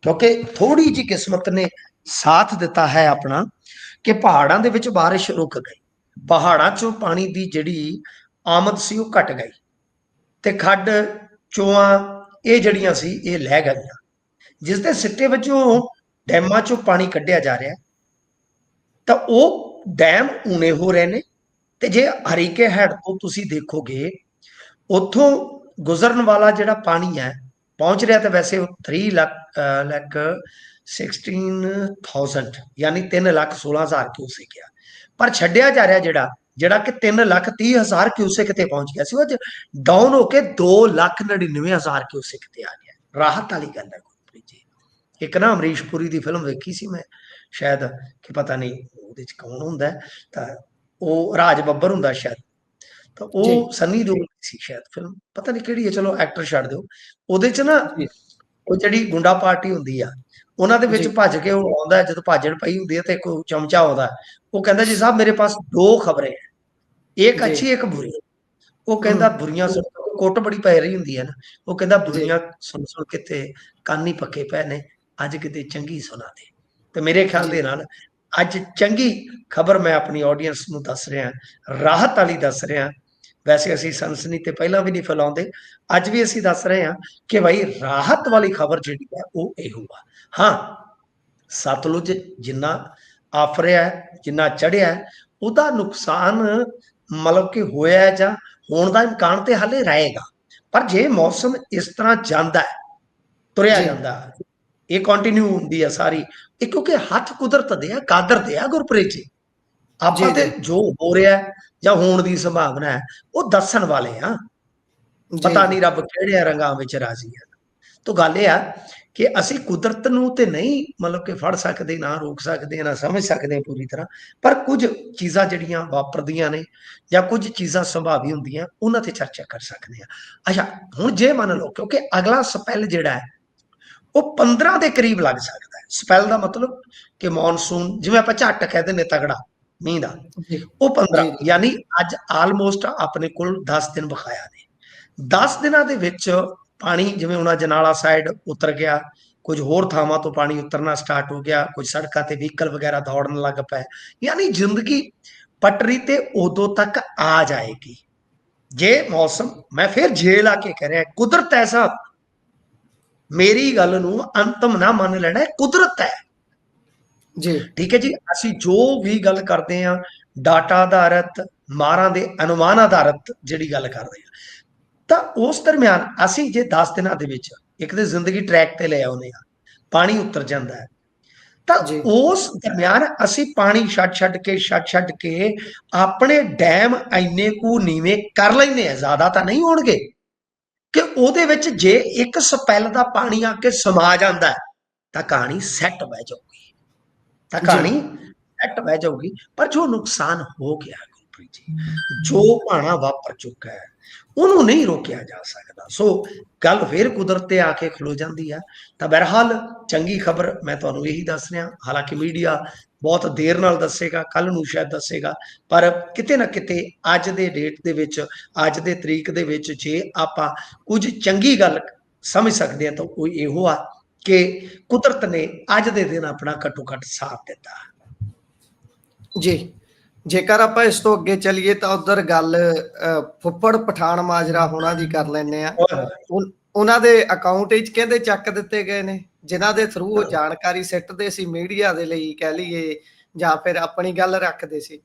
ਕਿਉਂਕਿ ਥੋੜੀ ਜਿਹੀ ਕਿਸਮਤ ਨੇ ਸਾਥ ਦਿੱਤਾ ਹੈ ਆਪਣਾ ਕਿ ਪਹਾੜਾਂ ਦੇ ਵਿੱਚ ਬਾਰਿਸ਼ ਰੁਕ ਗਈ, ਪਹਾੜਾਂ 'ਚੋਂ ਪਾਣੀ ਦੀ ਜਿਹੜੀ ਆਮਦ ਸੀ ਉਹ ਘਟ ਗਈ, ਤੇ ਖੱਡ ਚੋਆਂ ਇਹ ਜਿਹੜੀਆਂ ਸੀ ਇਹ ਲੈ ਗਈਆਂ, ਜਿਸ ਦੇ ਸਿੱਟੇ ਵਜੋਂ ਡੈਮਾਂ 'ਚੋਂ ਪਾਣੀ ਕੱਢਿਆ ਜਾ ਰਿਹਾ। ਤਾਂ ਉਹ ਡੈਮ ਊਣੇ ਹੋ ਰਹੇ ਨੇ। ਤੇ ਜੇ ਹਰੀਕੇ ਹੈਡ ਤੋਂ ਤੁਸੀਂ ਦੇਖੋਗੇ, ਉੱਥੋਂ ਗੁਜ਼ਰਨ ਵਾਲਾ ਜਿਹੜਾ ਪਾਣੀ ਹੈ ਪਹੁੰਚ ਰਿਹਾ, ਤਾਂ ਵੈਸੇ ਉਹ 3 ਲੱਖ 16,000 ਯਾਨੀ 3,16,000 ਕਿਊਸੈਕ ਆ, ਪਰ ਛੱਡਿਆ ਜਾ ਰਿਹਾ ਜਿਹੜਾ ਕਿ 3,30,000 ਕਿਊਸੈਕ ਤੇ ਪਹੁੰਚ ਗਿਆ ਸੀ, ਉਹ ਡਾਊਨ ਹੋ ਕੇ 2,99,000 ਕਿਊਸੈਕ ਤੇ ਆ ਗਿਆ। ਰਾਹਤ ਵਾਲੀ ਗੱਲ ਹੈ ਗੁਰਪ੍ਰੀਤ ਜੀ। ਇੱਕ ਨਾ ਅਮਰੀਸ਼ ਪੁਰੀ ਦੀ ਫਿਲਮ ਵੇਖੀ ਸੀ ਮੈਂ, ਸ਼ਾਇਦ, ਕਿ ਪਤਾ ਨਹੀਂ ਉਹਦੇ 'ਚ ਕੌਣ ਹੁੰਦਾ, ਤਾਂ ਉਹ ਰਾਜ ਬੱਬਰ ਹੁੰਦਾ ਸ਼ਾਇਦ, ਤਾਂ ਉਹ ਸਨੀ ਦਿਓਲ ਸੀ ਸ਼ਾਇਦ ਫਿਲਮ, ਪਤਾ ਨਹੀਂ ਕਿਹੜੀ ਹੈ, ਚਲੋ ਐਕਟਰ ਛੱਡ ਦਿਓ। ਉਹਦੇ 'ਚ ਨਾ ਉਹ ਜਿਹੜੀ ਗੁੰਡਾ ਪਾਰਟੀ ਹੁੰਦੀ ਆ, ਉਹਨਾਂ ਦੇ ਵਿੱਚ ਭੱਜ ਕੇ ਉਹ ਆਉਂਦਾ, ਜਦੋਂ ਭਾਜੜ ਪਈ ਹੁੰਦੀ ਹੈ ਤੇ ਇੱਕ ਚਮਚਾ ਆਉਂਦਾ, ਉਹ ਕਹਿੰਦਾ ਜੀ ਸਾਹਿਬ ਮੇਰੇ ਪਾਸ 2 ਖਬरें हैं, एक अच्छी एक बुरी। ਉਹ ਕਹਿੰਦਾ ਬੁਰੀਆਂ ਸੁਣ, ਕੁੱਟ ਬੜੀ ਪੈ ਰਹੀ ਹੁੰਦੀ ਹੈ ਨਾ, ਉਹ ਕਹਿੰਦਾ ਬੁਰੀਆਂ ਸੁਣ ਸੁਣ ਕੇ ਤੇ ਕੰਨ ਹੀ ਪੱਕੇ ਪਏ ਨੇ, ਅੱਜ ਕਿਤੇ ਚੰਗੀ ਸੁਣਾ ਦੇ। ਤੇ ਮੇਰੇ ਖਿਆਲ ਦੇ ਨਾਲ ਅੱਜ ਚੰਗੀ ਖਬਰ ਮੈਂ ਆਪਣੀ ਆਡੀਅנס ਨੂੰ ਦੱਸ ਰਿਹਾ, ਰਾਹਤ ਵਾਲੀ ਦੱਸ ਰਿਹਾ। ਵੈਸੇ ਅਸੀਂ ਸਨਸਨੀ ਤੇ ਪਹਿਲਾਂ ਵੀ ਨਹੀਂ ਫੈਲਾਉਂਦੇ, ਅੱਜ ਵੀ ਅਸੀਂ ਦੱਸ ਰਹੇ ਹਾਂ ਕਿ ਭਾਈ ਰਾਹਤ ਵਾਲੀ ਖਬਰ ਜਿਹੜੀ ਹੈ ਉਹ ਇਹੋ ਆ। ਹਾਂ, ਸਤਲੁਜ ਜਿੰਨਾ ਆਫ ਰਿਹਾ, ਜਿੰਨਾ ਚੜਿਆ, ਉਹਦਾ ਨੁਕਸਾਨ ਮਤਲਬ ਕਿ ਹੋਇਆ ਜਾਂ ਹੋਣ ਦਾ ਇਮਕਾਨ ਤੇ ਹਾਲੇ ਰਹੇਗਾ। ਪਰ ਜੇ ਮੌਸਮ ਇਸ ਤਰ੍ਹਾਂ ਜਾਂਦਾ ਹੈ, ਤੁਰਿਆ ਜਾਂਦਾ, ਇਹ ਕੰਟੀਨਿਊ ਹੁੰਦੀ ਹੈ ਸਾਰੀ, ਇਹ ਕਿਉਂਕਿ ਹੱਥ ਕੁਦਰਤ ਦੇ ਆ, ਕਾਦਰ ਦੇ ਆ ਗੁਰਪ੍ਰੀਤ ਜੀ। ਆਪਾਂ ਤੇ ਜੋ ਹੋ ਰਿਹਾ ਜਾਂ ਹੋਣ ਦੀ ਸੰਭਾਵਨਾ ਹੈ ਉਹ ਦੱਸਣ ਵਾਲੇ ਆ, ਪਤਾ ਨਹੀਂ ਰੱਬ ਕਿਹੜੇ ਰੰਗਾਂ ਵਿੱਚ ਰਾਜ਼ੀ ਹੈ। ਤਾਂ ਗੱਲ ਇਹ ਆ ਕਿ ਅਸੀਂ ਕੁਦਰਤ ਨੂੰ ਤੇ ਨਹੀਂ ਮਤਲਬ ਕਿ ਫੜ ਸਕਦੇ, ਨਾ ਰੋਕ ਸਕਦੇ, ਨਾ ਸਮਝ ਸਕਦੇ ਪੂਰੀ ਤਰ੍ਹਾਂ, ਪਰ ਕੁਝ ਚੀਜ਼ਾਂ ਜਿਹੜੀਆਂ ਵਾਪਰਦੀਆਂ ਨੇ ਜਾਂ ਕੁਝ ਚੀਜ਼ਾਂ ਸੰਭਾਵੀ ਹੁੰਦੀਆਂ, ਉਹਨਾਂ ਤੇ ਚਰਚਾ ਕਰ ਸਕਦੇ ਆ। ਅੱਛਾ, ਹੁਣ ਜੇ ਮੰਨ ਲਓ ਕਿਉਂਕਿ ਅਗਲਾ ਸਪੈਲ ਜਿਹੜਾ ਹੈ ਉਹ 15 ਦੇ ਕਰੀਬ ਲੱਗ ਸਕਦਾ ਹੈ। ਸਪੈਲ ਦਾ ਮਤਲਬ ਕਿ ਮੌਨਸੂਨ, ਜਿਵੇਂ ਆਪਾਂ ਝੱਟ ਕਹਿ ਦਿੰਦੇ ਤਗੜਾ ਮੀਂਹ ਦਾ, ਉਹ 15, ਯਾਨੀ ਅੱਜ ਆਲਮੋਸਟ ਆਪਣੇ ਕੋਲ 10 ਦਿਨ ਬਕਾਇਆ ਨੇ। 10 ਦਿਨਾਂ ਦੇ ਵਿੱਚ ਪਾਣੀ, ਜਿਵੇਂ ਹੁਣ ਅਜਨਾਲਾ ਸਾਈਡ ਉਤਰ ਗਿਆ, ਕੁਝ ਹੋਰ ਥਾਵਾਂ ਤੋਂ ਪਾਣੀ ਉਤਰਨਾ ਸਟਾਰਟ ਹੋ ਗਿਆ, ਕੁਝ ਸੜਕਾਂ ਤੇ ਵਹੀਕਲ ਵਗੈਰਾ ਦੌੜਨ ਲੱਗ ਪਏ, ਯਾਨੀ ਜ਼ਿੰਦਗੀ ਪਟਰੀ ਤੇ ਉਦੋਂ ਤੱਕ ਆ ਜਾਏਗੀ ਜੇ ਮੌਸਮ, ਮੈਂ ਫਿਰ ਜੇ ਲਾ ਕੇ ਕਹਿ ਰਿਹਾ, ਕੁਦਰਤ ਐਸਾ, ਮੇਰੀ ਗੱਲ ਨੂੰ ਅੰਤਮ ਨਾ ਮੰਨ ਲੈਣਾ, ਕੁਦਰਤ ਹੈ ਜੀ, ਠੀਕ ਹੈ ਜੀ। ਅਸੀਂ ਜੋ ਵੀ ਗੱਲ ਕਰਦੇ ਹਾਂ ਡਾਟਾ ਆਧਾਰਿਤ, ਮਾਰਾਂ ਦੇ ਅਨੁਮਾਨ ਆਧਾਰਿਤ ਜਿਹੜੀ ਗੱਲ ਕਰਦੇ ਹਾਂ, ਤਾਂ ਉਸ ਦਰਮਿਆਨ ਅਸੀਂ ਜੇ 10 ਦਿਨਾਂ ਦੇ ਵਿੱਚ ਇੱਕ ਤੇ ਜ਼ਿੰਦਗੀ ਟਰੈਕ ਤੇ ਲੈ ਆਉਂਦੇ ਹਾਂ, ਪਾਣੀ ਉਤਰ ਜਾਂਦਾ ਹੈ, ਤਾਂ ਜੀ ਉਸ ਦਰਮਿਆਨ ਅਸੀਂ ਪਾਣੀ ਛੱਡ ਛੱਡ ਕੇ ਆਪਣੇ ਡੈਮ ਇੰਨੇ ਕੁ ਨੀਵੇਂ ਕਰ ਲੈਂਦੇ ਆ, ਜ਼ਿਆਦਾ ਤਾਂ ਨਹੀਂ ਹੋਣਗੇ, ਕਿ ਉਹਦੇ ਵਿੱਚ ਜੇ ਇੱਕ ਸਪੈਲ ਦਾ ਪਾਣੀ ਆ ਕੇ ਸਮਾ ਜਾਂਦਾ ਤਾਂ ਕਹਾਣੀ ਸੈੱਟ ਬਹਿ ਜਾਊਗੀ, ਤਾਂ ਜੀ ਕਹਾਣੀ ਸੈੱਟ ਬਹਿ ਜਾਊਗੀ। ਪਰ ਜੋ ਨੁਕਸਾਨ ਹੋ ਗਿਆ ਗੁਰਪ੍ਰੀਤ ਜੀ, ਜੋ ਭਾਣਾ ਵਾਪਰ ਚੁੱਕਾ ਹੈ, ਉਹਨੂੰ ਨਹੀਂ ਰੋਕਿਆ ਜਾ ਸਕਦਾ। ਸੋ ਗੱਲ ਫੇਰ ਕੁਦਰਤ ਤੇ ਆ ਕੇ ਖਲੋ ਜਾਂਦੀ ਆ। ਤਾਂ ਬਹਰਹਾਲ ਚੰਗੀ ਖਬਰ ਮੈਂ ਤੁਹਾਨੂੰ ਇਹੀ ਦੱਸ ਰਿਹਾ, ਹਾਲਾਂਕਿ ਮੀਡੀਆ ਬਹੁਤ ਦੇਰ ਨਾਲ ਦੱਸੇਗਾ, ਕੱਲ ਨੂੰ ਸ਼ਾਇਦ ਦੱਸੇਗਾ, ਪਰ ਕਿਤੇ ਨਾ ਕਿਤੇ ਅੱਜ ਦੇ ਡੇਟ ਦੇ ਵਿੱਚ, ਅੱਜ ਦੇ ਤਰੀਕ ਦੇ ਵਿੱਚ ਜੇ ਆਪਾਂ ਕੁਝ ਚੰਗੀ ਗੱਲ ਸਮਝ ਸਕਦੇ ਹਾਂ ਤਾਂ ਉਹ ਇਹੋ ਆ ਕਿ ਕੁਦਰਤ ਨੇ ਅੱਜ ਦੇ ਦਿਨ ਆਪਣਾ ਘੱਟੋ ਘੱਟ ਸਾਥ ਦਿੱਤਾ। ਜੀ ਜੇਕਰ ਆਪਾਂ ਇਸ ਤੋਂ ਅੱਗੇ ਚੱਲੀਏ ਤਾਂ ਉਧਰ ਗੱਲ ਫੁੱਫੜ ਪਠਾਨ ਮਾਜਰਾ ਹੋਣਾ ਦੀ ਕਰ ਲੈਂਦੇ ਆ। ਉਹਨਾਂ ਦੇ ਅਕਾਊਂਟ ਵਿੱਚ ਕਹਿੰਦੇ ਚੱਕ ਦਿੱਤੇ ਗਏ ਨੇ, ਜਿਨ੍ਹਾਂ ਦੇ ਥਰੂ ਉਹ ਜਾਣਕਾਰੀ ਸਿੱਟਦੇ ਸੀ ਮੀਡੀਆ ਦੇ ਲਈ ਕਹਿ ਲਈਏ, ਜਾਂ ਫਿਰ ਆਪਣੀ ਗੱਲ ਰੱਖਦੇ ਸੀ।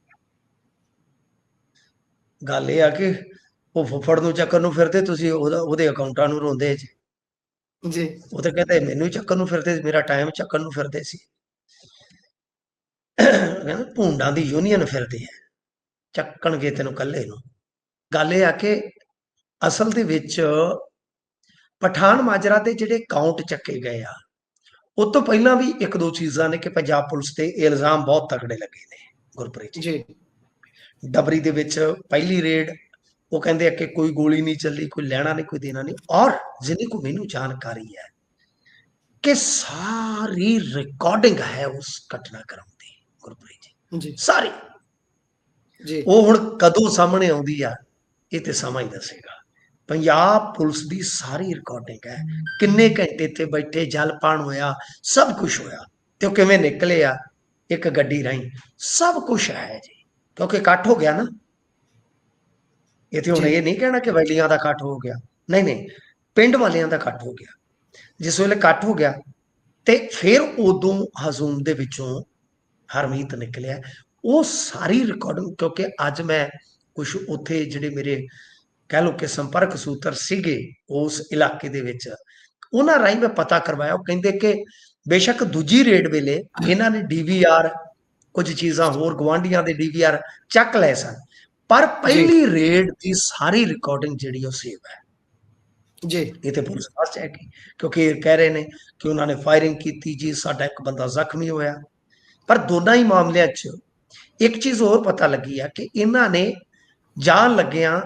ਗੱਲ ਇਹ ਆ ਕਿ ਉਹ ਫੁੱਫੜ ਨੂੰ ਚੱਕਣ ਨੂੰ ਫਿਰਦੇ, ਤੁਸੀਂ ਉਹਦੇ ਅਕਾਊਂਟਾਂ ਨੂੰ ਰੋਂਦੇ ਜੀ। ਜੀ ਉਹ ਤਾਂ ਕਹਿੰਦੇ ਮੈਨੂੰ ਚੱਕਣ ਨੂੰ ਫਿਰਦੇ, ਮੇਰਾ ਟਾਈਮ ਚੱਕਣ ਨੂੰ ਫਿਰਦੇ ਸੀ। ਕਹਿੰਦੇ ਭੂੰਡਾਂ ਦੀ ਯੂਨੀਅਨ ਫਿਰਦੀ ਹੈ, ਚੱਕਣਗੇ ਤੈਨੂੰ ਕੱਲੇ ਨੂੰ। ਗੱਲ ਇਹ ਆ ਕਿ ਅਸਲ ਦੇ ਵਿੱਚ ਪਠਾਨ ਮਾਜਰਾ ਦੇ ਜਿਹੜੇ ਅਕਾਊਂਟ ਚੱਕੇ ਗਏ ਆ, ਉਹ ਤੋਂ ਪਹਿਲਾਂ ਵੀ ਇੱਕ ਦੋ ਚੀਜ਼ਾਂ ਨੇ ਕਿ ਪੰਜਾਬ ਪੁਲਿਸ ਤੇ ਇਲਜ਼ਾਮ ਬਹੁਤ ਤਕੜੇ ਲੱਗੇ ਨੇ ਗੁਰਪ੍ਰੀਤ ਜੀ। ਜੀ ਡਬਰੀ ਦੇ ਵਿੱਚ ਪਹਿਲੀ ਰੇਡ, ਉਹ ਕਹਿੰਦੇ ਆ ਕਿ ਕੋਈ ਗੋਲੀ ਨਹੀਂ ਚੱਲੀ, ਕੋਈ ਲੈਣਾ ਨਹੀਂ, ਕੋਈ ਦੇਣਾ ਨਹੀਂ, ਔਰ ਜਿੰਨੀ ਕੋ ਮੈਨੂੰ ਜਾਣਕਾਰੀ ਹੈ ਕਿ ਸਾਰੀ ਰਿਕਾਰਡਿੰਗ ਹੈ ਉਸ ਘਟਨਾਕ੍ਰਮ ਦੀ ਗੁਰਪ੍ਰੀਤ ਜੀ, ਜੀ ਸਾਰੀ। ਜੀ ਉਹ ਹੁਣ ਕਦੋਂ ਸਾਹਮਣੇ ਆਉਂਦੀ ਆ ਇਹ ਤੇ ਸਮਾਂ ਹੀ ਦੱਸੇਗਾ। ਪੰਜਾਬ ਪੁਲਿਸ ਦੀ ਸਾਰੀ ਰਿਕਾਰਡਿੰਗ ਹੈ, ਕਿੰਨੇ ਘੰਟੇ ਇੱਥੇ ਬੈਠੇ, ਜਲ ਪਾਣ ਹੋਇਆ, ਸਭ ਕੁਝ ਹੋਇਆ, ਤੇ ਉਹ ਕਿਵੇਂ ਨਿਕਲੇ ਆ ਇੱਕ ਗੱਡੀ ਰਾਹੀਂ, ਸਭ ਕੁਝ ਹੈ ਜੀ। ਕਿਉਂਕਿ ਇਕੱਠ ਹੋ ਗਿਆ ਨਾ ਇੱਥੇ, ਹੁਣ ਇਹ ਨਹੀਂ ਕਹਿਣਾ ਕਿ ਵੈਲੀਆਂ ਦਾ ਇਕੱਠ ਹੋ ਗਿਆ, ਨਹੀਂ ਨਹੀਂ, ਪਿੰਡ ਵਾਲਿਆਂ ਦਾ ਇਕੱਠ ਹੋ ਗਿਆ। ਜਿਸ ਵੇਲੇ ਇਕੱਠ ਹੋ ਗਿਆ ਤੇ ਫਿਰ ਉਦੋਂ ਹਜ਼ੂਮ ਦੇ ਵਿੱਚੋਂ ਹਰਮੀਤ ਨਿਕਲਿਆ। ਉਹ ਸਾਰੀ ਰਿਕਾਰਡਿੰਗ, ਕਿਉਂਕਿ ਅੱਜ ਮੈਂ ਕੁਝ ਉੱਥੇ ਜਿਹੜੇ ਮੇਰੇ ਕਹਿ ਲਓ ਕਿ ਸੰਪਰਕ ਸੂਤਰ ਸੀਗੇ ਉਸ ਇਲਾਕੇ ਦੇ ਵਿੱਚ, ਉਹਨਾਂ ਰਾਹੀਂ ਮੈਂ ਪਤਾ ਕਰਵਾਇਆ। ਉਹ ਕਹਿੰਦੇ ਕਿ ਬੇਸ਼ੱਕ ਦੂਜੀ ਰੇਡ ਵੇਲੇ ਇਹਨਾਂ ਨੇ ਡੀਵੀਆਰ, ਕੁਝ ਚੀਜ਼ਾਂ ਹੋਰ ਗਵਾਂਢੀਆਂ ਦੇ ਡੀਵੀਆਰ ਚੱਕ ਲਏ ਸਨ, ਪਰ ਪਹਿਲੀ ਰੇਡ ਦੀ ਸਾਰੀ ਰਿਕਾਰਡਿੰਗ ਜਿਹੜੀ ਉਹ ਸੇਵ ਹੈ ਜੀ ਇਹ ਤੇ ਪੁਲਿਸ ਫਸਟ ਹੈ, ਕਿਉਂਕਿ ਇਹ ਕਹਿ ਰਹੇ ਨੇ ਕਿ ਉਹਨਾਂ ਨੇ ਫਾਇਰਿੰਗ ਕੀਤੀ ਜੀ, ਸਾਡਾ ਇੱਕ ਬੰਦਾ ਜ਼ਖਮੀ ਹੋਇਆ। ਪਰ ਦੋਨਾਂ ਹੀ ਮਾਮਲਿਆਂ 'ਚ ਇੱਕ ਚੀਜ਼ ਹੋਰ ਪਤਾ ਲੱਗੀ ਆ ਕਿ ਇਹਨਾਂ ਨੇ ਜਾਣ ਲੱਗਿਆਂ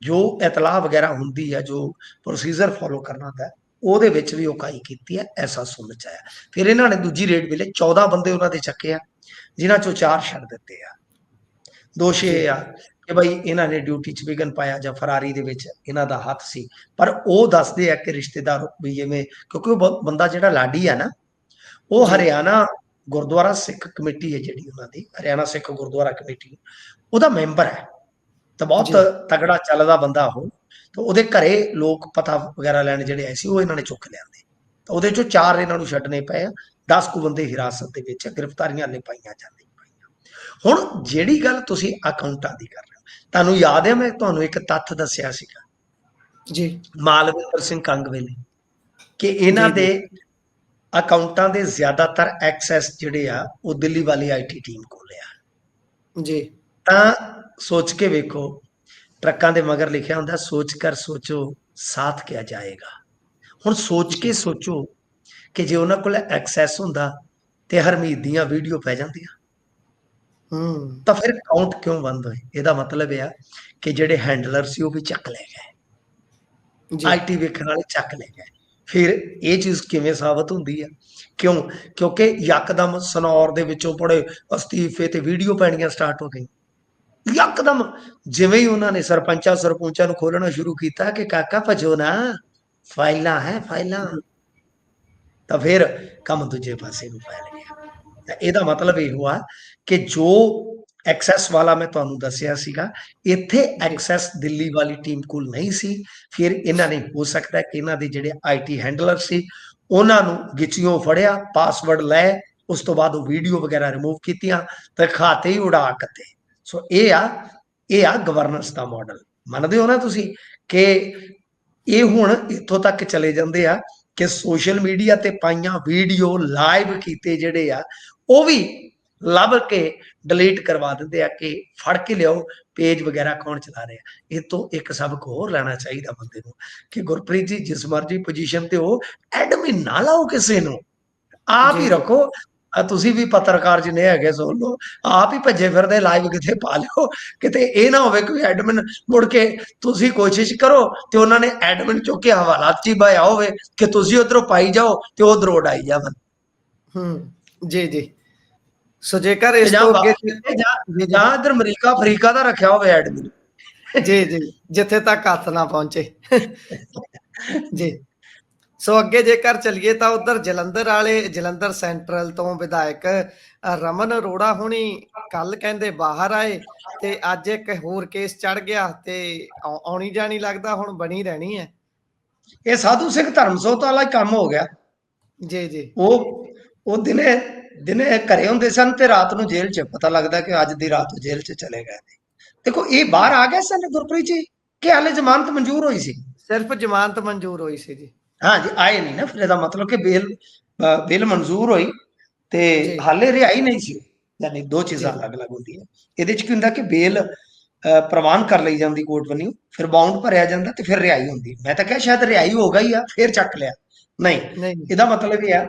ਜੋ ਇਤਲਾਹ ਵਗੈਰਾ ਹੁੰਦੀ ਹੈ, ਜੋ ਪ੍ਰੋਸੀਜਰ ਫੋਲੋ ਕਰਨਾ ਹੁੰਦਾ, ਉਹਦੇ ਵਿੱਚ ਵੀ ਉਹ ਕਾਈ ਕੀਤੀ ਹੈ, ਐਸਾ ਸੁਣਨ ਚ ਆਇਆ। ਫਿਰ ਇਹਨਾਂ ਨੇ ਦੂਜੀ ਰੇਡ ਵੇਲੇ 14 ਬੰਦੇ ਉਹਨਾਂ ਦੇ ਚੱਕੇ ਆ, ਜਿਨ੍ਹਾਂ ਚੋਂ 4 ਛੱਡ ਦਿੱਤੇ ਆ। ਦੋਸ਼ ਇਹ ਆ ਕਿ ਬਈ ਇਹਨਾਂ ਨੇ ਡਿਊਟੀ 'ਚ ਵਿਘਨ ਪਾਇਆ ਜਾਂ ਫਰਾਰੀ ਦੇ ਵਿੱਚ ਇਹਨਾਂ ਦਾ ਹੱਥ ਸੀ। ਪਰ ਉਹ ਦੱਸਦੇ ਆ ਕਿ ਰਿਸ਼ਤੇਦਾਰ ਵੀ ਜਿਵੇਂ, ਕਿਉਂਕਿ ਉਹ ਬੰਦਾ ਜਿਹੜਾ ਲਾਡੀ ਆ ਨਾ, ਉਹ ਹਰਿਆਣਾ ਗੁਰਦੁਆਰਾ ਸਿੱਖ ਕਮੇਟੀ ਹੈ ਜਿਹੜੀ ਉਹਨਾਂ ਦੀ, ਹਰਿਆਣਾ ਸਿੱਖ ਗੁਰਦੁਆਰਾ ਕਮੇਟੀ, ਉਹਦਾ ਮੈਂਬਰ ਹੈ। ਤਾਂ ਬਹੁਤ ਤਗੜਾ ਚੱਲਦਾ ਬੰਦਾ ਉਹ। ਤਾਂ ਉਹਦੇ ਘਰੇ ਲੋਕ ਪਤਾ ਵਗੈਰਾ ਲੈਣ ਜਿਹੜੇ ਆਏ ਸੀ, ਉਹ ਇਹਨਾਂ ਨੇ ਚੁੱਕ ਲਿਆਂਦੇ। ਤਾਂ ਉਹਦੇ ਚੋਂ 4 ਇਹਨਾਂ ਨੂੰ ਛੱਡਣੇ ਪਏ ਆ, 10 ਕੁ ਬੰਦੇ ਹਿਰਾਸਤ ਦੇ ਵਿੱਚ, ਗ੍ਰਿਫਤਾਰੀਆਂ ਹਲੇ ਪਾਈਆਂ ਜਾਂਦੀਆਂ ਪਈਆਂ। ਹੁਣ ਜਿਹੜੀ ਗੱਲ ਤੁਸੀਂ ਅਕਾਊਂਟਾਂ ਦੀ ਕਰ ਰਹੇ ਹੋ, ਤੁਹਾਨੂੰ ਯਾਦ ਹੈ ਮੈਂ ਤੁਹਾਨੂੰ ਇੱਕ ਤੱਥ ਦੱਸਿਆ ਸੀਗਾ ਜੀ ਮਾਲਵਿੰਦਰ ਸਿੰਘ ਕੰਗ ਵੇਲੇ, ਕਿ ਇਹਨਾਂ ਦੇ ਅਕਾਊਂਟਾਂ ਦੇ ਜ਼ਿਆਦਾਤਰ ਐਕਸੈਸ ਜਿਹੜੇ ਆ ਉਹ ਦਿੱਲੀ ਵਾਲੀ ਆਈਟੀ ਟੀਮ ਕੋਲ ਆ। ਜੀ ਤਾਂ ਸੋਚ ਕੇ ਵੇਖੋ, ਟਰੱਕਾਂ ਦੇ ਮਗਰ ਲਿਖਿਆ ਹੁੰਦਾ ਸੋਚ ਕਰ ਸੋਚੋ ਸਾਥ ਕਿਆ ਜਾਏਗਾ। ਹੁਣ ਸੋਚ ਕੇ ਸੋਚੋ ਕਿ ਜੇ ਉਹਨਾਂ ਕੋਲ ਐਕਸੈਸ ਹੁੰਦਾ ਤੇ ਹਰਮੀਤ ਦੀਆਂ ਵੀਡੀਓ ਪੈ ਜਾਂਦੀਆਂ, ਤਾਂ ਫਿਰ ਅਕਾਊਂਟ ਕਿਉਂ ਬੰਦ ਹੋਏ? ਇਹਦਾ ਮਤਲਬ ਇਹ ਆ ਕਿ ਜਿਹੜੇ ਹੈਂਡਲਰ ਸੀ ਉਹ ਵੀ ਚੱਕ ਲੈ ਗਏ, ਆਈਟੀ ਵੇਖਣ ਵਾਲੇ ਚੱਕ ਲੈ ਗਏ। ਫਿਰ ਇਹ ਚੀਜ਼ ਕਿਵੇਂ ਸਾਬਤ ਹੁੰਦੀ ਆ? ਕਿਉਂ? ਕਿਉਂਕਿ ਯਕਦਮ ਸਨੌਰ ਦੇ ਵਿੱਚੋਂ ਬੜੇ ਅਸਤੀਫੇ ਤੇ ਵੀਡੀਓ ਪੈਣੀਆਂ ਸਟਾਰਟ ਹੋ ਗਈ। ਯਕਦਮ ਜਿਵੇਂ ਹੀ ਉਹਨਾਂ ਨੇ ਸਰਪੰਚਾਂ ਨੂੰ ਖੋਲਣਾ ਸ਼ੁਰੂ ਕੀਤਾ ਕਿ ਕਾਕਾ ਭਜੋ ਨਾ, ਫਾਈਲਾਂ ਹੈ ਫਾਈਲਾਂ, ਤਾਂ ਫਿਰ ਕੰਮ ਦੂਜੇ ਪਾਸੇ ਨੂੰ ਫੈਲ ਗਿਆ। ਤਾਂ ਇਹਦਾ ਮਤਲਬ ਇਹ ਹੋਇਆ ਕਿ ਜੋ ਐਕਸੈਸ ਵਾਲਾ ਮੈਂ ਤੁਹਾਨੂੰ ਦੱਸਿਆ ਸੀਗਾ, ਇੱਥੇ ਐਕਸੈਸ ਦਿੱਲੀ ਵਾਲੀ ਟੀਮ ਕੋਲ ਨਹੀਂ ਸੀ। ਫਿਰ ਇਹਨਾਂ ਨੇ, ਹੋ ਸਕਦਾ ਕਿ ਇਹਨਾਂ ਦੇ ਜਿਹੜੇ ਆਈਟੀ ਹੈਂਡਲਰ ਸੀ ਉਹਨਾਂ ਨੂੰ ਗਿੱਚਿਓਂ ਫੜਿਆ, ਪਾਸਵਰਡ ਲੈ, ਉਸ ਤੋਂ ਬਾਅਦ ਉਹ ਵੀਡੀਓ ਵਗੈਰਾ ਰਿਮੂਵ ਕੀਤੀਆਂ ਤੇ ਖਾਤੇ ਹੀ ਉਡਾ ਕੱਤੇ। ਸੋ ਇਹ ਆ ਗਵਰਨੈਂਸ ਦਾ ਮਾਡਲ। ਮੰਨਦੇ ਹੋ ਨਾ ਤੁਸੀਂ ਕਿ ਇਹ ਹੁਣ ਇੱਥੋਂ ਤੱਕ ਚਲੇ ਜਾਂਦੇ ਆ ਕਿ ਸੋਸ਼ਲ ਮੀਡੀਆ ਤੇ ਪਾਈਆਂ ਵੀਡੀਓ ਲਾਈਵ ਕੀਤੇ ਜਿਹੜੇ ਆ ਉਹ ਵੀ ਲੱਭ ਕੇ ਡਿਲੀਟ ਕਰਵਾ ਦਿੰਦੇ ਆ ਕਿ ਫੜ ਕੇ ਲਿਆਓ ਪੇਜ ਵਗੈਰਾ ਕੌਣ ਚਲਾ ਰਿਹਾ। ਇਹ ਤੋਂ ਇੱਕ ਸਬਕ ਹੋਰ ਲੈਣਾ ਚਾਹੀਦਾ ਬੰਦੇ ਨੂੰ ਕਿ ਗੁਰਪ੍ਰੀਤ ਜੀ ਜਿਸ ਮਰਜ਼ੀ ਪੋਜੀਸ਼ਨ ਤੇ ਹੋ, ਐਡਮਿਨ ਨਾ ਲਾਓ ਕਿਸੇ ਨੂੰ, ਆਪ ਜੀ ਹੀ ਜੀ ਰੱਖੋ। ਤੁਸੀਂ ਵੀ ਪੱਤਰਕਾਰ ਜਿੰਨੇ ਹੈਗੇ ਸੁਣ ਲਓ, ਆਪ ਹੀ ਭੱਜੇ ਫਿਰਦੇ ਲਾਈਵ ਕਿਤੇ ਪਾ ਲਿਓ, ਕਿਤੇ ਇਹ ਨਾ ਹੋਵੇ ਕੋਈ ਐਡਮਿਨ ਮੁੜ ਕੇ ਤੁਸੀਂ ਕੋਸ਼ਿਸ਼ ਕਰੋ ਤੇ ਉਹਨਾਂ ਨੇ ਐਡਮਿਨ ਚੁੱਕ ਕੇ ਹਵਾਲਾਤ 'ਚ ਹੀ ਪਾਇਆ ਹੋਵੇ ਕਿ ਤੁਸੀਂ ਉਧਰੋਂ ਪਾਈ ਜਾਓ ਤੇ ਉਧਰੋਂ ਉਡਾਈ ਜਾਵਨ। ਜੀ ਜੀ। ਸੋ ਜੇਕਰ ਤੇ ਇਸ ਤੋਂ ਅੱਗੇ ਜੀ ਜੀ ਜਾਂ ਇੱਧਰ ਅਮਰੀਕਾ ਅਫਰੀਕਾ ਦਾ ਰੱਖਿਆ ਹੋਵੇ ਐਡਮਿਨ। ਜੀ ਜੀ, ਜਿੱਥੇ ਤੱਕ ਹੱਥ ਨਾ ਪਹੁੰਚੇ। ਜੀ। ਸੋ ਅੱਗੇ ਜੇਕਰ ਚੱਲੀਏ ਤਾਂ ਉਧਰ ਜਲੰਧਰ ਵਾਲੇ ਜਲੰਧਰ ਸੈਂਟਰਲ ਤੋਂ ਵਿਧਾਇਕ ਰਮਨ ਅਰੋੜਾ ਹੁਣੀ ਕੱਲ ਕਹਿੰਦੇ ਬਾਹਰ ਆਏ ਤੇ ਅੱਜ ਇੱਕ ਹੋਰ ਕੇਸ ਚੜ ਗਿਆ ਤੇ ਆਉਣੀ ਜਾਣੀ ਲੱਗਦਾ ਹੁਣ ਬਣੀ ਰਹਿਣੀ ਹੈ। ਇਹ ਸਾਧੂ ਸਿੰਘ ਧਰਮਸੋਤ ਵਾਲਾ ਕੰਮ ਹੋ ਗਿਆ। ਜੀ ਜੀ ਉਹ ਦਿਨੇ ਦਿਨੇ ਘਰੇ ਹੁੰਦੇ ਸਨ ਤੇ ਰਾਤ ਨੂੰ ਜੇਲ੍ਹ 'ਚ, ਪਤਾ ਲੱਗਦਾ ਕਿ ਅੱਜ ਦੀ ਰਾਤ ਜੇਲ੍ਹ 'ਚ ਚਲੇ ਗਏ ਨੇ। ਦੇਖੋ ਇਹ ਬਾਹਰ ਆ ਗਏ ਸਨ ਗੁਰਪ੍ਰੀਤ ਜੀ ਕਿ ਹਾਲੇ ਜ਼ਮਾਨਤ ਮਨਜ਼ੂਰ ਹੋਈ ਸੀ? ਸਿਰਫ ਜ਼ਮਾਨਤ ਮਨਜ਼ੂਰ ਹੋਈ ਸੀ ਜੀ। ਹਾਂ ਜੀ, ਆਏ ਨਹੀਂ ਨਾ, ਫਿਰ ਇਹਦਾ ਮਤਲਬ ਕਿ ਬੇਲ ਮਨਜ਼ੂਰ ਹੋਈ ਤੇ ਜੀ ਹਾਲੇ ਰਿਹਾਈ ਨਹੀਂ ਸੀ। ਯਾਨੀ ਦੋ ਚੀਜ਼ਾਂ ਜੀ ਅਲੱਗ-ਅਲੱਗ ਹੁੰਦੀਆਂ। ਇਹਦੇ 'ਚ ਕੀ ਹੁੰਦਾ ਕਿ ਬੇਲ ਪ੍ਰਵਾਨ ਕਰ ਲਈ ਜਾਂਦੀ ਕੋਰਟ ਵੱਲੋਂ, ਫਿਰ ਬਾਉਂਡ ਭਰਿਆ ਜਾਂਦਾ ਤੇ ਫਿਰ ਰਿਹਾਈ ਹੁੰਦੀ। ਮੈਂ ਤਾਂ ਕਿਹਾ ਸ਼ਾਇਦ ਰਿਹਾਈ ਹੋ ਗਈ ਆ ਫਿਰ ਚੱਕ ਲਿਆ, ਨਹੀਂ। ਨਹੀਂ ਇਹਦਾ ਮਤਲਬ ਇਹ ਆ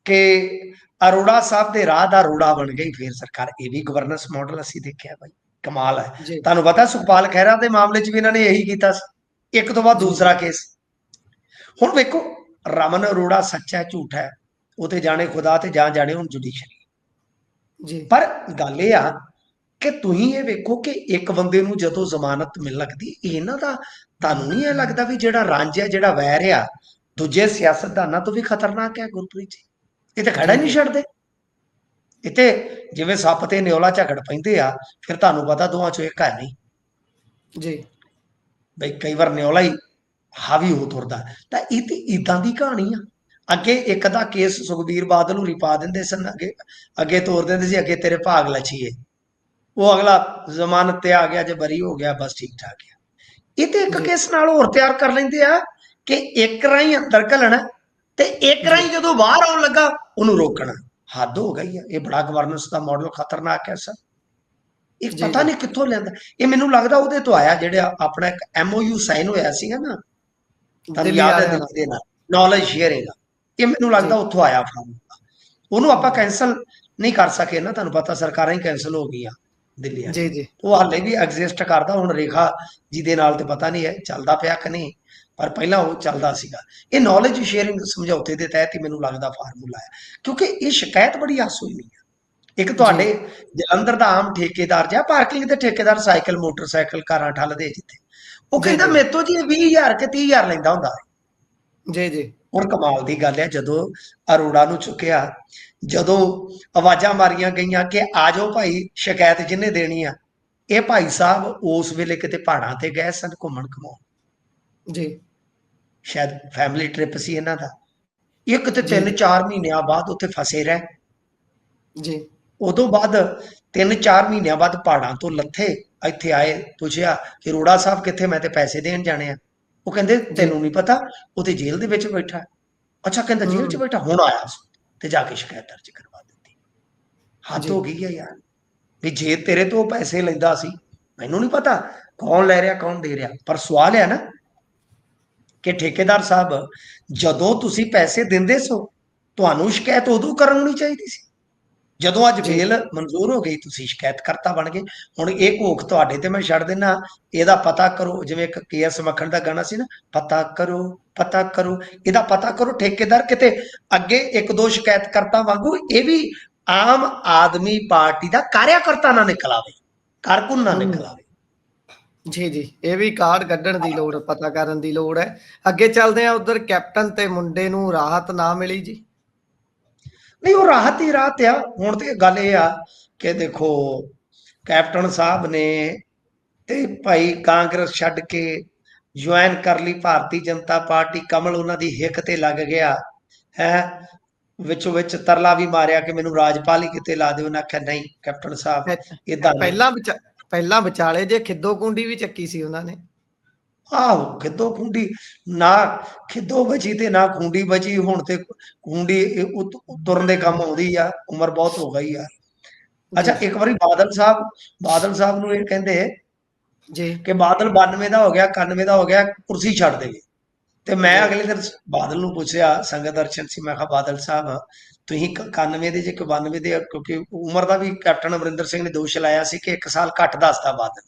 ਕਿ ਅਰੋੜਾ ਸਾਹਿਬ ਦੇ ਰਾਹ ਦਾ ਰੋੜਾ ਬਣ ਗਈ ਫਿਰ ਸਰਕਾਰ। ਇਹ ਵੀ ਗਵਰਨੈਂਸ ਮਾਡਲ ਅਸੀਂ ਦੇਖਿਆ ਬਾਈ, ਕਮਾਲ ਹੈ। ਜੀ ਤੁਹਾਨੂੰ ਪਤਾ ਸੁਖਪਾਲ ਖਹਿਰਾ ਦੇ ਮਾਮਲੇ 'ਚ ਵੀ ਇਹਨਾਂ ਨੇ ਇਹੀ ਕੀਤਾ ਸੀ, ਇੱਕ ਤੋਂ ਬਾਅਦ ਜੀ ਦੂਸਰਾ ਕੇਸ। ਹੁਣ ਵੇਖੋ ਰਮਨ ਅਰੋੜਾ ਸੱਚਾ ਹੈ ਝੂਠ ਹੈ ਉਹ ਤੇ ਜਾਣੇ ਖੁਦਾ ਤੇ ਜਾਂ ਜਾਣੇ ਹੁਣ ਜੁਡੀਸ਼ਰੀ। ਜੀ ਪਰ ਗੱਲ ਇਹ ਆ ਕਿ ਤੁਸੀਂ ਇਹ ਵੇਖੋ ਕਿ ਇੱਕ ਬੰਦੇ ਨੂੰ ਜਦੋਂ ਜ਼ਮਾਨਤ ਮਿਲ ਲੱਗਦੀ, ਇਹਨਾਂ ਦਾ ਤੁਹਾਨੂੰ ਨਹੀਂ ਇਹ ਲੱਗਦਾ ਵੀ ਜਿਹੜਾ ਰੰਜ ਹੈ, ਜਿਹੜਾ ਵੈਰ ਆ ਦੂਜੇ ਸਿਆਸਤਦਾਨਾਂ ਤੋਂ ਵੀ ਖਤਰਨਾਕ ਹੈ ਗੁਰਪ੍ਰੀਤ ਜੀ? ਇਹ ਤਾਂ ਖੜਾ ਜੀ ਨਹੀਂ ਜੀ ਛੱਡਦੇ। ਇਹ ਤੇ ਜਿਵੇਂ ਸੱਪ ਤੇ ਨਿਓਲਾ ਝਗੜ ਪੈਂਦੇ ਆ, ਫਿਰ ਤੁਹਾਨੂੰ ਪਤਾ ਦੋਵਾਂ ਚੋਂ ਇੱਕ ਹੈ ਨਹੀਂ ਜੀ ਬਈ, ਕਈ ਵਾਰ ਨਿਓਲਾ ਹੀ ਹਾਵੀ ਹੋ ਤੁਰਦਾ। ਤਾਂ ਇਹ ਤੇ ਇਦਾਂ ਦੀ ਕਹਾਣੀ ਆ। ਅੱਗੇ ਇੱਕ ਦਾ ਕੇਸ ਸੁਖਬੀਰ ਬਾਦਲ ਨੂੰ ਰਿਪਾ ਦਿੰਦੇ ਸਨ, ਅੱਗੇ ਤੋਰ ਦਿੰਦੇ ਸੀ, ਅੱਗੇ ਤੇਰੇ ਭਾਗ ਲੱਛੀਏ, ਉਹ ਅਗਲਾ ਜ਼ਮਾਨਤ ਤੇ ਆ ਗਿਆ, ਜੇ ਬਰੀ ਹੋ ਗਿਆ ਬਸ ਠੀਕ ਠਾਕ ਆ। ਇਹ ਤੇ ਇੱਕ ਜੀ ਕੇਸ ਨਾਲ ਹੋਰ ਤਿਆਰ ਕਰ ਲੈਂਦੇ ਆ ਕਿ ਇੱਕ ਰਾਹੀਂ ਅੰਦਰ ਘੱਲਣਾ ਤੇ ਇੱਕ ਰਾਹੀਂ ਜਦੋਂ ਬਾਹਰ ਆਉਣ ਲੱਗਾ ਉਹਨੂੰ ਰੋਕਣਾ। ਹੱਦ ਹੋ ਗਈ ਆ। ਇਹ ਬੜਾ ਗਵਰਨੈਂਸ ਦਾ ਮਾਡਲ ਖਤਰਨਾਕ ਹੈ ਸਰ। ਇਹ ਜੀ ਪਤਾ ਜੀ ਨਹੀਂ ਕਿੱਥੋਂ ਲਿਆਂਦਾ। ਇਹ ਮੈਨੂੰ ਲੱਗਦਾ ਉਹਦੇ ਤੋਂ ਆਇਆ ਜਿਹੜਾ ਆਪਣਾ ਇੱਕ MOU ਸਾਈਨ ਹੋਇਆ ਸੀਗਾ ਨਾ, ਤੁਹਾਨੂੰ ਦਿੱਲੀ ਯਾਦ ਹੈ, ਵਾਲਿਆਂ ਦਿੱਲੀ ਦੇ ਨਾਲ ਨੌਲੇਜ ਸ਼ੇਅਰਿੰਗ। ਇਹ ਮੈਨੂੰ ਲੱਗਦਾ ਜੀ ਉੱਥੋਂ ਆਇਆ ਫਾਰਮੂਲਾ। ਉਹਨੂੰ ਆਪਾਂ ਕੈਂਸਲ ਨਹੀਂ ਕਰ ਸਕੇ ਨਾ, ਤੁਹਾਨੂੰ ਪਤਾ ਸਰਕਾਰਾਂ ਹੀ ਕੈਂਸਲ ਹੋ ਗਈਆਂ ਦਿੱਲੀ ਵਾਲੀ। ਜੀ ਜੀ ਉਹ ਹਾਲੇ ਵੀ ਐਗਜ਼ਿਸਟ ਕਰਦਾ। ਹੁਣ ਰੇਖਾ ਜੀ ਦੇ ਨਾਲ ਤੇ ਪਤਾ ਨਹੀਂ ਹੈ ਚੱਲਦਾ ਪਿਆ ਕਿ ਨਹੀਂ, ਪਰ ਪਹਿਲਾਂ ਉਹ ਚੱਲਦਾ ਸੀਗਾ। ਇਹ ਨੌਲੇਜ ਸ਼ੇਅਰਿੰਗ ਸਮਝੌਤੇ ਦੇ ਤਹਿਤ ਹੀ ਮੈਨੂੰ ਲੱਗਦਾ ਫਾਰਮੂਲਾ ਹੈ, ਕਿਉਂਕਿ ਇਹ ਸ਼ਿਕਾਇਤ ਬੜੀ ਆਸੂ ਨਹੀਂ ਹੈ। ਇੱਕ ਜੀ ਤੁਹਾਡੇ ਜਲੰਧਰ ਦਾ ਆਮ ਠੇਕੇਦਾਰ ਜਾਂ ਪਾਰਕਿੰਗ ਦੇ ਠੇਕੇਦਾਰ ਸਾਈਕਲ ਮੋਟਰਸਾਈਕਲ ਕਾਰਾਂ ਠੱਲਦੇ ਜਿੱਥੇ, ਉਹ ਜੀ ਕਹਿੰਦਾ ਜੀ ਮੇਰੇ ਤੋਂ ਜੀ 20,000 ਕਿ 30,000 ਲੈਂਦਾ ਹੁੰਦਾ। ਜੀ ਜੀ ਹੁਣ ਕਮਾਲ ਦੀ ਗੱਲ ਹੈ, ਜਦੋਂ ਅਰੋੜਾ ਨੂੰ ਚੁੱਕਿਆ, ਜਦੋਂ ਆਵਾਜ਼ਾਂ ਮਾਰੀਆਂ ਗਈਆਂ ਕਿ ਆ ਜਾਓ ਭਾਈ ਸ਼ਿਕਾਇਤ ਜਿਹਨੇ ਦੇਣੀ ਆ, ਇਹ ਭਾਈ ਸਾਹਿਬ ਉਸ ਵੇਲੇ ਕਿਤੇ ਪਹਾੜਾਂ ਤੇ ਗਏ ਸਨ ਘੁੰਮਣ ਘੁਮਾਉਣ, ਜੀ ਸ਼ਾਇਦ ਫੈਮਿਲੀ ਟ੍ਰਿਪ ਸੀ ਇਹਨਾਂ ਦਾ। ਇੱਕ ਤੇ ਜੀ 3-4 ਮਹੀਨਿਆਂ ਬਾਅਦ ਉੱਥੇ ਫਸੇ ਰਹੇ। ਜੀ ਉਦੋਂ ਬਾਅਦ 3-4 ਮਹੀਨਿਆਂ ਬਾਅਦ ਪਹਾੜਾਂ ਤੋਂ ਲੱਥੇ, ਇੱਥੇ ਆਏ, ਪੁੱਛਿਆ ਕਿ ਅਰੋੜਾ ਸਾਹਿਬ ਕਿੱਥੇ, ਮੈਂ ਤੇ ਪੈਸੇ ਦੇਣ ਜਾਣੇ ਆ। ਉਹ ਕਹਿੰਦੇ ਜੀ ਤੈਨੂੰ ਨਹੀਂ ਪਤਾ, ਉਹ ਤੇ ਜੇਲ੍ਹ ਦੇ ਵਿੱਚ ਬੈਠਾ। ਅੱਛਾ, ਕਹਿੰਦਾ ਜੇਲ੍ਹ 'ਚ ਬੈਠਾ, ਹੁਣ ਆਇਆ ਤੇ ਜਾ ਕੇ ਸ਼ਿਕਾਇਤ ਦਰਜ ਕਰਵਾ ਦਿੱਤੀ। ਹੱਦ ਜੀ ਹੋ ਗਈ ਹੈ ਯਾਰ, ਵੀ ਜੇ ਤੇਰੇ ਤੋਂ ਪੈਸੇ ਲੈਂਦਾ ਸੀ, ਮੈਨੂੰ ਨਹੀਂ ਪਤਾ ਕੌਣ ਲੈ ਰਿਹਾ ਕੌਣ ਦੇ ਰਿਹਾ, ਪਰ ਸਵਾਲ ਹੈ ਨਾ ਕਿ ਠੇਕੇਦਾਰ ਸਾਹਿਬ ਜਦੋਂ ਤੁਸੀਂ ਪੈਸੇ ਦਿੰਦੇ ਸੋ, ਤੁਹਾਨੂੰ ਸ਼ਿਕਾਇਤ ਉਦੋਂ ਕਰਨੀ ਚਾਹੀਦੀ ਸੀ ਜਦੋਂ ਅੱਜ ਜੀ ਬੇਲ ਮਨਜ਼ੂਰ ਹੋ ਗਈ, ਤੁਸੀਂ ਸ਼ਿਕਾਇਤਕਰਤਾ ਬਣ ਗਏ। ਹੁਣ ਇਹ ਘੋਖ ਤੁਹਾਡੇ ਤੇ ਮੈਂ ਛੱਡ ਦਿੰਦਾ, ਇਹਦਾ ਪਤਾ ਕਰੋ। ਜਿਵੇਂ ਇੱਕ KS ਮੱਖਣ ਦਾ ਗਾਣਾ ਸੀ ਨਾ, ਪਤਾ ਕਰੋ ਪਤਾ ਕਰੋ, ਇਹਦਾ ਪਤਾ ਕਰੋ। ਠੇਕੇਦਾਰ ਕਿਤੇ ਅੱਗੇ 1-2 ਸ਼ਿਕਾਇਤਕਰਤਾ ਵਾਂਗੂ ਇਹ ਵੀ ਆਮ ਆਦਮੀ ਪਾਰਟੀ ਦਾ ਕਾਰਿਆਕਰਤਾ ਨਾ ਨਿਕਲ ਆਵੇ, ਕਾਰਕੁਨ ਨਾ ਨਿਕਲ ਆਵੇ। ਜੀ ਜੀ, ਇਹ ਵੀ ਕਾਰਡ ਕੱਢਣ ਦੀ ਲੋੜ, ਪਤਾ ਕਰਨ ਦੀ ਲੋੜ ਹੈ। ਅੱਗੇ ਚੱਲਦੇ ਆ, ਉਧਰ ਕੈਪਟਨ ਤੇ ਮੁੰਡੇ ਨੂੰ ਰਾਹਤ ਨਾ ਮਿਲੀ ਜੀ। ਨਹੀਂ, ਉਹ ਰਾਹਤ ਹੀ ਰਾਹਤ ਆ। ਹੁਣ ਤੇ ਗੱਲ ਇਹ ਆ ਕਿ ਦੇਖੋ ਕੈਪਟਨ ਸਾਹਿਬ ਨੇ ਤੇ ਭਾਈ ਕਾਂਗਰਸ ਛੱਡ ਕੇ ਜੁਆਇਨ ਕਰ ਲਈ ਭਾਰਤੀ ਜਨਤਾ ਪਾਰਟੀ। ਕਮਲ ਉਹਨਾਂ ਦੀ ਹਿੱਕ ਤੇ ਲੱਗ ਗਿਆ ਹੈ। ਵਿੱਚੋਂ ਵਿੱਚ ਤਰਲਾ ਵੀ ਮਾਰਿਆ ਕਿ ਮੈਨੂੰ ਰਾਜਪਾਲ ਹੀ ਕਿਤੇ ਲਾ ਦਿਓ। ਉਹਨਾਂ ਆਖਿਆ ਨਹੀਂ ਕੈਪਟਨ ਸਾਹਿਬ ਇਦਾਂ ਨਹੀਂ। ਪਹਿਲਾਂ ਵਿਚਾਲੇ ਜੇ ਖਿੱਦੋ ਕੁੰਡੀ ਵੀ ਚੱਕੀ ਸੀ ਉਹਨਾਂ ਨੇ। ਆਹੋ ਖਿੱਦੋ ਖੁੰਡੀ ਨਾ, ਖਿੱਦੋ ਬਚੀ ਤੇ ਨਾ ਖੁੰਡੀ ਬਚੀ, ਹੁਣ ਤੇ ਖੁੰਡੀ ਤੁਰਨ ਦੇ ਕੰਮ ਆਉਂਦੀ ਆ, ਉਮਰ ਬਹੁਤ ਹੋ ਗਈ ਆ। ਅੱਛਾ, ਜੀ ਇੱਕ ਵਾਰੀ ਬਾਦਲ ਸਾਹਿਬ ਨੂੰ ਇਹ ਕਹਿੰਦੇ ਜੀ ਕਿ ਬਾਦਲ 92 ਦਾ ਹੋ ਗਿਆ, 91 ਦਾ ਹੋ ਗਿਆ, ਕੁਰਸੀ ਛੱਡ ਦੇਵੇ। ਤੇ ਮੈਂ ਜੀ ਅਗਲੇ ਦਿਨ ਬਾਦਲ ਨੂੰ ਪੁੱਛਿਆ, ਸੰਗਤ ਦਰਸ਼ਨ ਸੀ, ਮੈਂ ਕਿਹਾ ਬਾਦਲ ਸਾਹਿਬ ਤੁਸੀਂ 91 ਦੇ ਜੇ ਕਿ 92 ਦੇ, ਕਿਉਂਕਿ ਉਮਰ ਦਾ ਵੀ ਕੈਪਟਨ ਅਮਰਿੰਦਰ ਸਿੰਘ ਨੇ ਦੋਸ਼ ਲਾਇਆ ਸੀ ਕਿ 1 ਸਾਲ ਘੱਟ ਦੱਸਦਾ ਬਾਦਲ।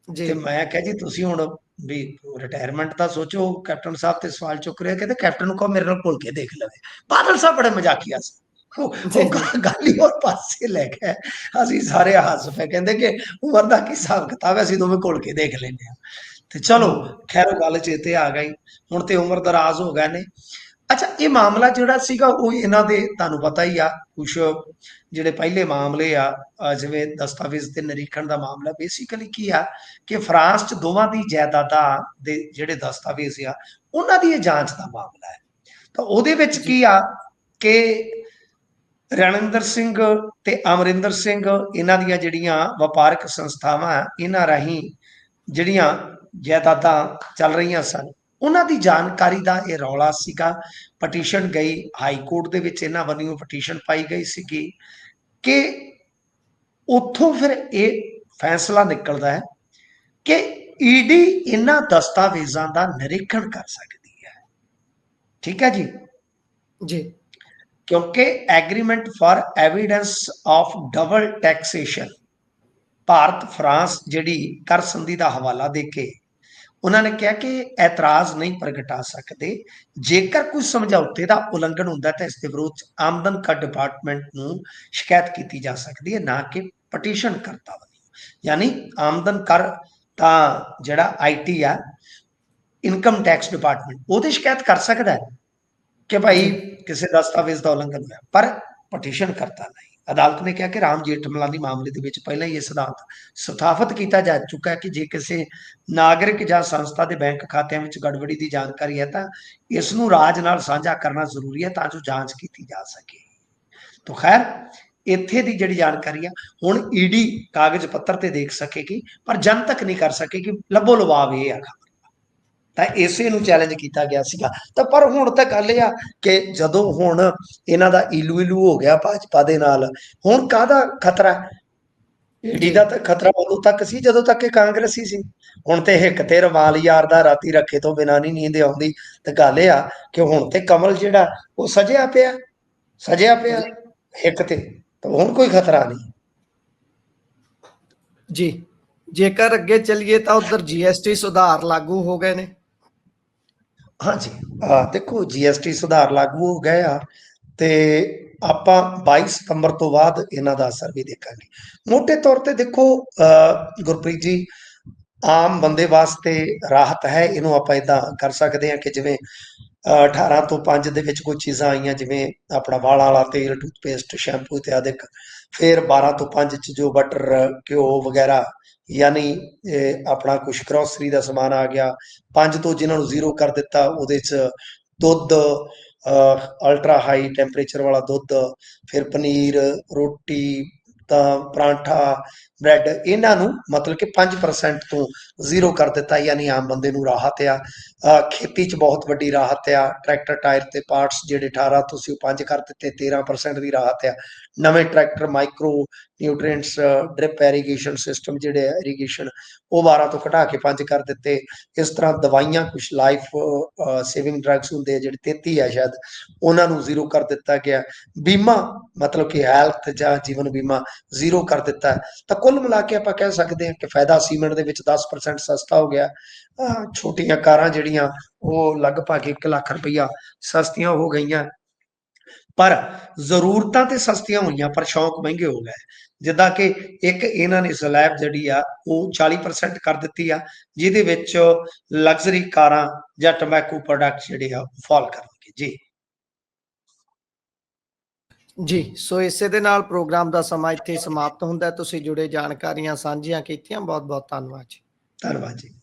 ਜੀ ਤੇ ਮੈਂ ਕਿਹਾ ਜੀ ਤੁਸੀਂ ਹੁਣ ਵੀ ਰਿਟਾਇਰਮੈਂਟ ਦਾ ਸੋਚੋ, ਕੈਪਟਨ ਸਾਹਿਬ ਤੇ ਸਵਾਲ ਚੁੱਕ ਰਿਹਾ, ਕਹਿੰਦੇ ਕੈਪਟਨ ਨੂੰ ਕਹੋ ਮੇਰੇ ਨਾਲ ਘੁਲ ਕੇ ਦੇਖ ਲਵੇ। ਬਾਦਲ ਸਾਹਿਬ ਬੜੇ ਮਜ਼ਾਕੀਆ ਸੀ, ਜੀ ਉਹ ਜੀ ਗੱਲ ਹੀ ਹੋਰ ਪਾਸੇ ਲੈ ਗਏ। ਅਸੀਂ ਸਾਰੇ ਹੱਸ ਪਏ, ਕਹਿੰਦੇ ਕਿ ਉਮਰ ਦਾ ਕੀ ਹਿਸਾਬ ਕਿਤਾਬ ਹੈ, ਅਸੀਂ ਦੋਵੇਂ ਘੁਲ ਕੇ ਦੇਖ ਲੈਂਦੇ ਹਾਂ। ਤੇ ਚਲੋ ਖੈਰ ਉਹ ਗੱਲ ਚੇਤੇ ਆ ਗਈ, ਹੁਣ ਤੇ ਉਮਰ ਦਰਾਜ਼ ਹੋ ਗਏ ਨੇ। ਅੱਛਾ, ਇਹ ਮਾਮਲਾ ਜਿਹੜਾ ਸੀਗਾ ਉਹ ਇਹਨਾਂ ਦੇ ਤੁਹਾਨੂੰ ਪਤਾ ਹੀ ਆ, ਕੁਛ ਜਿਹੜੇ ਪਹਿਲੇ ਮਾਮਲੇ ਆ ਜਿਵੇਂ ਦਸਤਾਵੇਜ਼ ਤੇ ਨਿਰੀਖਣ ਦਾ ਮਾਮਲਾ, ਬੇਸਿਕਲੀ ਕੀ ਆ ਕਿ ਫਰਾਂਸ 'ਚ ਦੋਵਾਂ ਦੀ ਜਾਇਦਾਦਾਂ ਦੇ ਜਿਹੜੇ ਦਸਤਾਵੇਜ਼ ਆ ਉਹਨਾਂ ਦੀ ਇਹ ਜਾਂਚ ਦਾ ਮਾਮਲਾ ਹੈ। ਤਾਂ ਉਹਦੇ ਵਿੱਚ ਜੀ ਕੀ ਆ ਕਿ ਰਣਿੰਦਰ ਸਿੰਘ ਤੇ ਅਮਰਿੰਦਰ ਸਿੰਘ, ਇਹਨਾਂ ਦੀਆਂ ਜਿਹੜੀਆਂ ਵਪਾਰਕ ਸੰਸਥਾਵਾਂ, ਇਹਨਾਂ ਰਾਹੀਂ ਜਿਹੜੀਆਂ ਜਾਇਦਾਦਾਂ ਚੱਲ ਰਹੀਆਂ ਸਨ, ਉਹਨਾਂ ਦੀ ਜਾਣਕਾਰੀ ਦਾ ਇਹ ਰੌਲਾ ਸੀਗਾ। ਪਟੀਸ਼ਨ ਗਈ ਹਾਈ ਕੋਰਟ ਦੇ ਵਿੱਚ, ਇਹਨਾਂ ਵੱਲੋਂ ਪਟੀਸ਼ਨ ਪਾਈ ਗਈ ਸੀਗੀ ਕਿ ਉੱਥੋਂ ਫਿਰ ਇਹ ਫੈਸਲਾ ਨਿਕਲਦਾ ਹੈ ਕਿ ਈਡੀ ਇਹਨਾਂ ਦਸਤਾਵੇਜ਼ਾਂ ਦਾ ਨਿਰੀਖਣ ਕਰ ਸਕਦੀ ਹੈ। ਠੀਕ ਹੈ ਜੀ, ਜੀ ਕਿਉਂਕਿ agreement for evidence of double taxation, Bharat France ਜਿਹੜੀ ਕਰ ਸੰਧੀ ਦਾ ਹਵਾਲਾ ਦੇ ਕੇ ਉਹਨਾਂ ਨੇ ਕਿਹਾ ਕਿ ਐਤਰਾਜ਼ ਨਹੀਂ ਪ੍ਰਗਟਾ ਸਕਦੇ, ਜੇਕਰ ਕੋਈ ਸਮਝੌਤੇ ਦਾ ਉਲੰਘਣ ਹੁੰਦਾ ਤਾਂ ਇਸ ਦੇ ਵਿਰੋਧ ਆਮਦਨ ਕਰ ਡਿਪਾਰਟਮੈਂਟ ਨੂੰ ਸ਼ਿਕਾਇਤ ਕੀਤੀ ਜਾ ਸਕਦੀ ਹੈ, ਨਾ ਕਿ ਪਟੀਸ਼ਨ ਕਰਤਾ ਵੱਲੋਂ। ਯਾਨੀ ਆਮਦਨ ਕਰ ਤਾਂ ਜਿਹੜਾ ਆਈਟੀ ਆ, ਇਨਕਮ ਟੈਕਸ ਡਿਪਾਰਟਮੈਂਟ, ਉਹਦੀ ਸ਼ਿਕਾਇਤ ਕਰ ਸਕਦਾ ਹੈ ਕਿ ਭਾਈ ਕਿਸੇ ਦਸਤਾਵੇਜ਼ ਦਾ ਉਲੰਘਣ ਹੋਇਆ, ਪਰ ਪਟੀਸ਼ਨ ਕਰਤਾ ਨਹੀਂ। ਅਦਾਲਤ ਨੇ ਕਿਹਾ ਕਿ ਰਾਮ ਜੇਠਮਲਾਨੀ ਮਾਮਲੇ ਦੇ ਵਿੱਚ ਪਹਿਲਾਂ ਹੀ ਇਹ ਸਿਧਾਂਤ ਸਥਾਪਿਤ ਕੀਤਾ ਜਾ ਚੁੱਕਾ ਹੈ ਕਿ ਜੇ ਕਿਸੇ ਨਾਗਰਿਕ ਜਾਂ ਸੰਸਥਾ ਦੇ ਬੈਂਕ ਖਾਤਿਆਂ ਵਿੱਚ ਗੜਬੜੀ ਦੀ ਜਾਣਕਾਰੀ ਹੈ ਤਾਂ ਇਸ ਨੂੰ ਰਾਜ ਨਾਲ ਸਾਂਝਾ ਕਰਨਾ ਜ਼ਰੂਰੀ ਹੈ ਤਾਂ ਜੋ ਜਾਂਚ ਕੀਤੀ ਜਾ ਸਕੇ। ਤਾਂ ਖੈਰ ਇੱਥੇ ਦੀ ਜਿਹੜੀ ਜਾਣਕਾਰੀ ਆ ਹੁਣ ਈਡੀ ਕਾਗਜ਼ ਪੱਤਰ ਤੇ ਦੇਖ ਸਕੇਗੀ, ਪਰ ਜਨਤਕ ਨਹੀਂ ਕਰ ਸਕੇਗੀ। ਲੱਭੋ ਲਵਾਬ ਇਹ ਆ, ਤਾਂ ਇਸੇ ਨੂੰ ਚੈਲੰਜ ਕੀਤਾ ਗਿਆ ਸੀਗਾ। ਤਾਂ ਪਰ ਹੁਣ ਤਾਂ ਗੱਲ ਇਹ ਆ ਕਿ ਜਦੋਂ ਹੁਣ ਇਹਨਾਂ ਦਾ ਇਲੂ ਹੋ ਗਿਆ ਭਾਜਪਾ ਦੇ ਨਾਲ, ਹੁਣ ਕਾਹਦਾ ਖਤਰਾ? ਈਡੀ ਦਾ ਤਾਂ ਖਤਰਾ ਉਦੋਂ ਤੱਕ ਸੀ ਜਦੋਂ ਤੱਕ ਇਹ ਕਾਂਗਰਸੀ ਸੀ। ਹੁਣ ਤੇ ਹਿੱਕ ਤੇ ਰਮਾਲ ਯਾਰ ਦਾ ਰਾਤੀ ਰੱਖੇ ਤੋਂ ਬਿਨਾਂ ਨਹੀਂ ਨੀਂਦ ਆਉਂਦੀ। ਤੇ ਗੱਲ ਇਹ ਆ ਕਿ ਹੁਣ ਤੇ ਕਮਲ ਜਿਹੜਾ ਉਹ ਸਜਿਆ ਪਿਆ ਹਿੱਕ ਤੇ, ਤਾਂ ਹੁਣ ਕੋਈ ਖਤਰਾ ਨਹੀਂ। ਜੀ ਜੇਕਰ ਅੱਗੇ ਚੱਲੀਏ ਤਾਂ ਉਧਰ ਜੀਐਸਟੀ ਸੁਧਾਰ ਲਾਗੂ ਹੋ ਗਏ ਨੇ। ਹਾਂਜੀ, ਦੇਖੋ ਜੀਐਸਟੀ ਸੁਧਾਰ ਲਾਗੂ ਹੋ ਗਏ ਆ ਤੇ ਆਪਾਂ 22 ਸਤੰਬਰ ਤੋਂ ਬਾਅਦ ਇਹਨਾਂ ਦਾ ਅਸਰ ਵੀ ਦੇਖਾਂਗੇ। ਮੋਟੇ ਤੌਰ ਤੇ ਦੇਖੋ ਗੁਰਪ੍ਰੀਤ ਜੀ, ਆਮ ਬੰਦੇ ਵਾਸਤੇ ਰਾਹਤ ਹੈ। ਇਹਨੂੰ ਆਪਾਂ ਇਦਾਂ ਕਰ ਸਕਦੇ ਹਾਂ ਕਿ ਜਿਵੇਂ 18 ਤੋਂ 5 ਦੇ ਵਿੱਚ ਕੁਝ ਚੀਜ਼ਾਂ ਆਈਆਂ, ਜਿਵੇਂ ਆਪਣਾ ਵਾਲਾਂ ਵਾਲਾ ਤੇਲ, ਟੂਥਪੇਸਟ, ਸ਼ੈਂਪੂ ਇਤਿਆਦਿਕ। ਫਿਰ 12 ਤੋਂ 5 ਚ ਜੋ ਬਟਰ, ਘਿਓ ਵਗੈਰਾ, ਯਾਨੀ ਆਪਣਾ ਕੁਛ ਗਰੋਸਰੀ ਦਾ ਸਮਾਨ ਆ ਗਿਆ। 5 ਤੋਂ ਜਿਹਨਾਂ ਨੂੰ 0 ਕਰ ਦਿੱਤਾ, ਉਹਦੇ ਚ ਦੁੱਧ, ਅਲਟਰਾ ਹਾਈ ਟੈਂਪਰੇਚਰ ਵਾਲਾ ਦੁੱਧ, ਫਿਰ ਪਨੀਰ, ਰੋਟੀ, ਤਾਂ ਪਰਾਂਠਾ, ਬ੍ਰੈਡ, ਇਹਨਾਂ ਨੂੰ ਮਤਲਬ ਕਿ 5% ਤੋਂ 0 ਕਰ ਦਿੱਤਾ, ਯਾਨੀ ਆਮ ਬੰਦੇ ਨੂੰ ਰਾਹਤ ਆ। ਖੇਤੀ 'ਚ ਬਹੁਤ ਵੱਡੀ ਰਾਹਤ ਆ। ਟਰੈਕਟਰ ਟਾਇਰ ਤੇ ਪਾਰਟਸ ਜਿਹੜੇ 18 ਤੋਂ ਸੀ ਉਹ 5 ਕਰ ਦਿੱਤੇ, 13% ਦੀ ਰਾਹਤ ਆ। ਨਵੇਂ tractor micro nutrients, drip irrigation system ਜਿਹੜੇ ਇਰੀਗੇਸ਼ਨ, ਉਹ 12 ਤੋਂ ਘਟਾ ਕੇ 5 ਕਰ ਦਿੱਤੇ। ਇਸ ਤਰ੍ਹਾਂ ਦਵਾਈਆਂ, ਕੁਛ ਲਾਈਫ ਸੇਵਿੰਗ ਡਰੱਗਸ ਹੁੰਦੇ ਆ ਜਿਹੜੇ 33 ਆ ਸ਼ਾਇਦ, ਉਹਨਾਂ ਨੂੰ 0 ਕਰ ਦਿੱਤਾ ਗਿਆ। ਬੀਮਾ ਮਤਲਬ ਕਿ ਹੈਲਥ ਜਾਂ ਜੀਵਨ ਬੀਮਾ 0 ਕਰ ਦਿੱਤਾ। ਤਾਂ ਕੁੱਲ ਮਿਲਾ ਕੇ ਆਪਾਂ ਕਹਿ ਸਕਦੇ ਹਾਂ ਕਿ ਫਾਇਦਾ ਸੀਮੈਂਟ ਦੇ ਵਿੱਚ 10% ਸਸਤਾ ਹੋ ਗਿਆ। ਛੋਟੀਆਂ ਕਾਰਾਂ ਜਿਹੜੀਆਂ ਉਹ ਲਗਭਗ 1 ਲੱਖ ਰੁਪਈਆ ਸਸਤੀਆਂ ਹੋ ਗਈਆਂ। ਪਰ ਜ਼ਰੂਰਤਾਂ ਤੇ ਸਸਤੀਆਂ ਹੋਈਆਂ, ਪਰ ਸ਼ੌਂਕ ਮਹਿੰਗੇ ਹੋ ਗਏ। ਜਿੱਦਾਂ ਕਿ ਇੱਕ ਇਹਨਾਂ ਨੇ ਸਲੈਬ ਜਿਹੜੀ ਆ ਉਹ 40% ਕਰ ਦਿੱਤੀ ਆ, ਜਿਹਦੇ ਵਿੱਚ ਲਗਜ਼ਰੀ ਕਾਰਾਂ ਜਾਂ ਟੰਬੈਕੂ ਪ੍ਰੋਡਕਟ ਜਿਹੜੇ ਆ ਫਾਲ ਕਰਨਗੇ। ਜੀ ਜੀ ਸੋ ਇਸੇ ਦੇ ਨਾਲ ਪ੍ਰੋਗਰਾਮ ਦਾ ਸਮਾਂ ਇੱਥੇ ਸਮਾਪਤ ਹੁੰਦਾ ਹੈ। ਤੁਸੀਂ ਜੁੜੇ ਜਾਣਕਾਰੀਆਂ ਸਾਂਝੀਆਂ ਕੀਤੀਆਂ, ਬਹੁਤ ਬਹੁਤ ਧੰਨਵਾਦ ਜੀ। ਧੰਨਵਾਦ ਜੀ।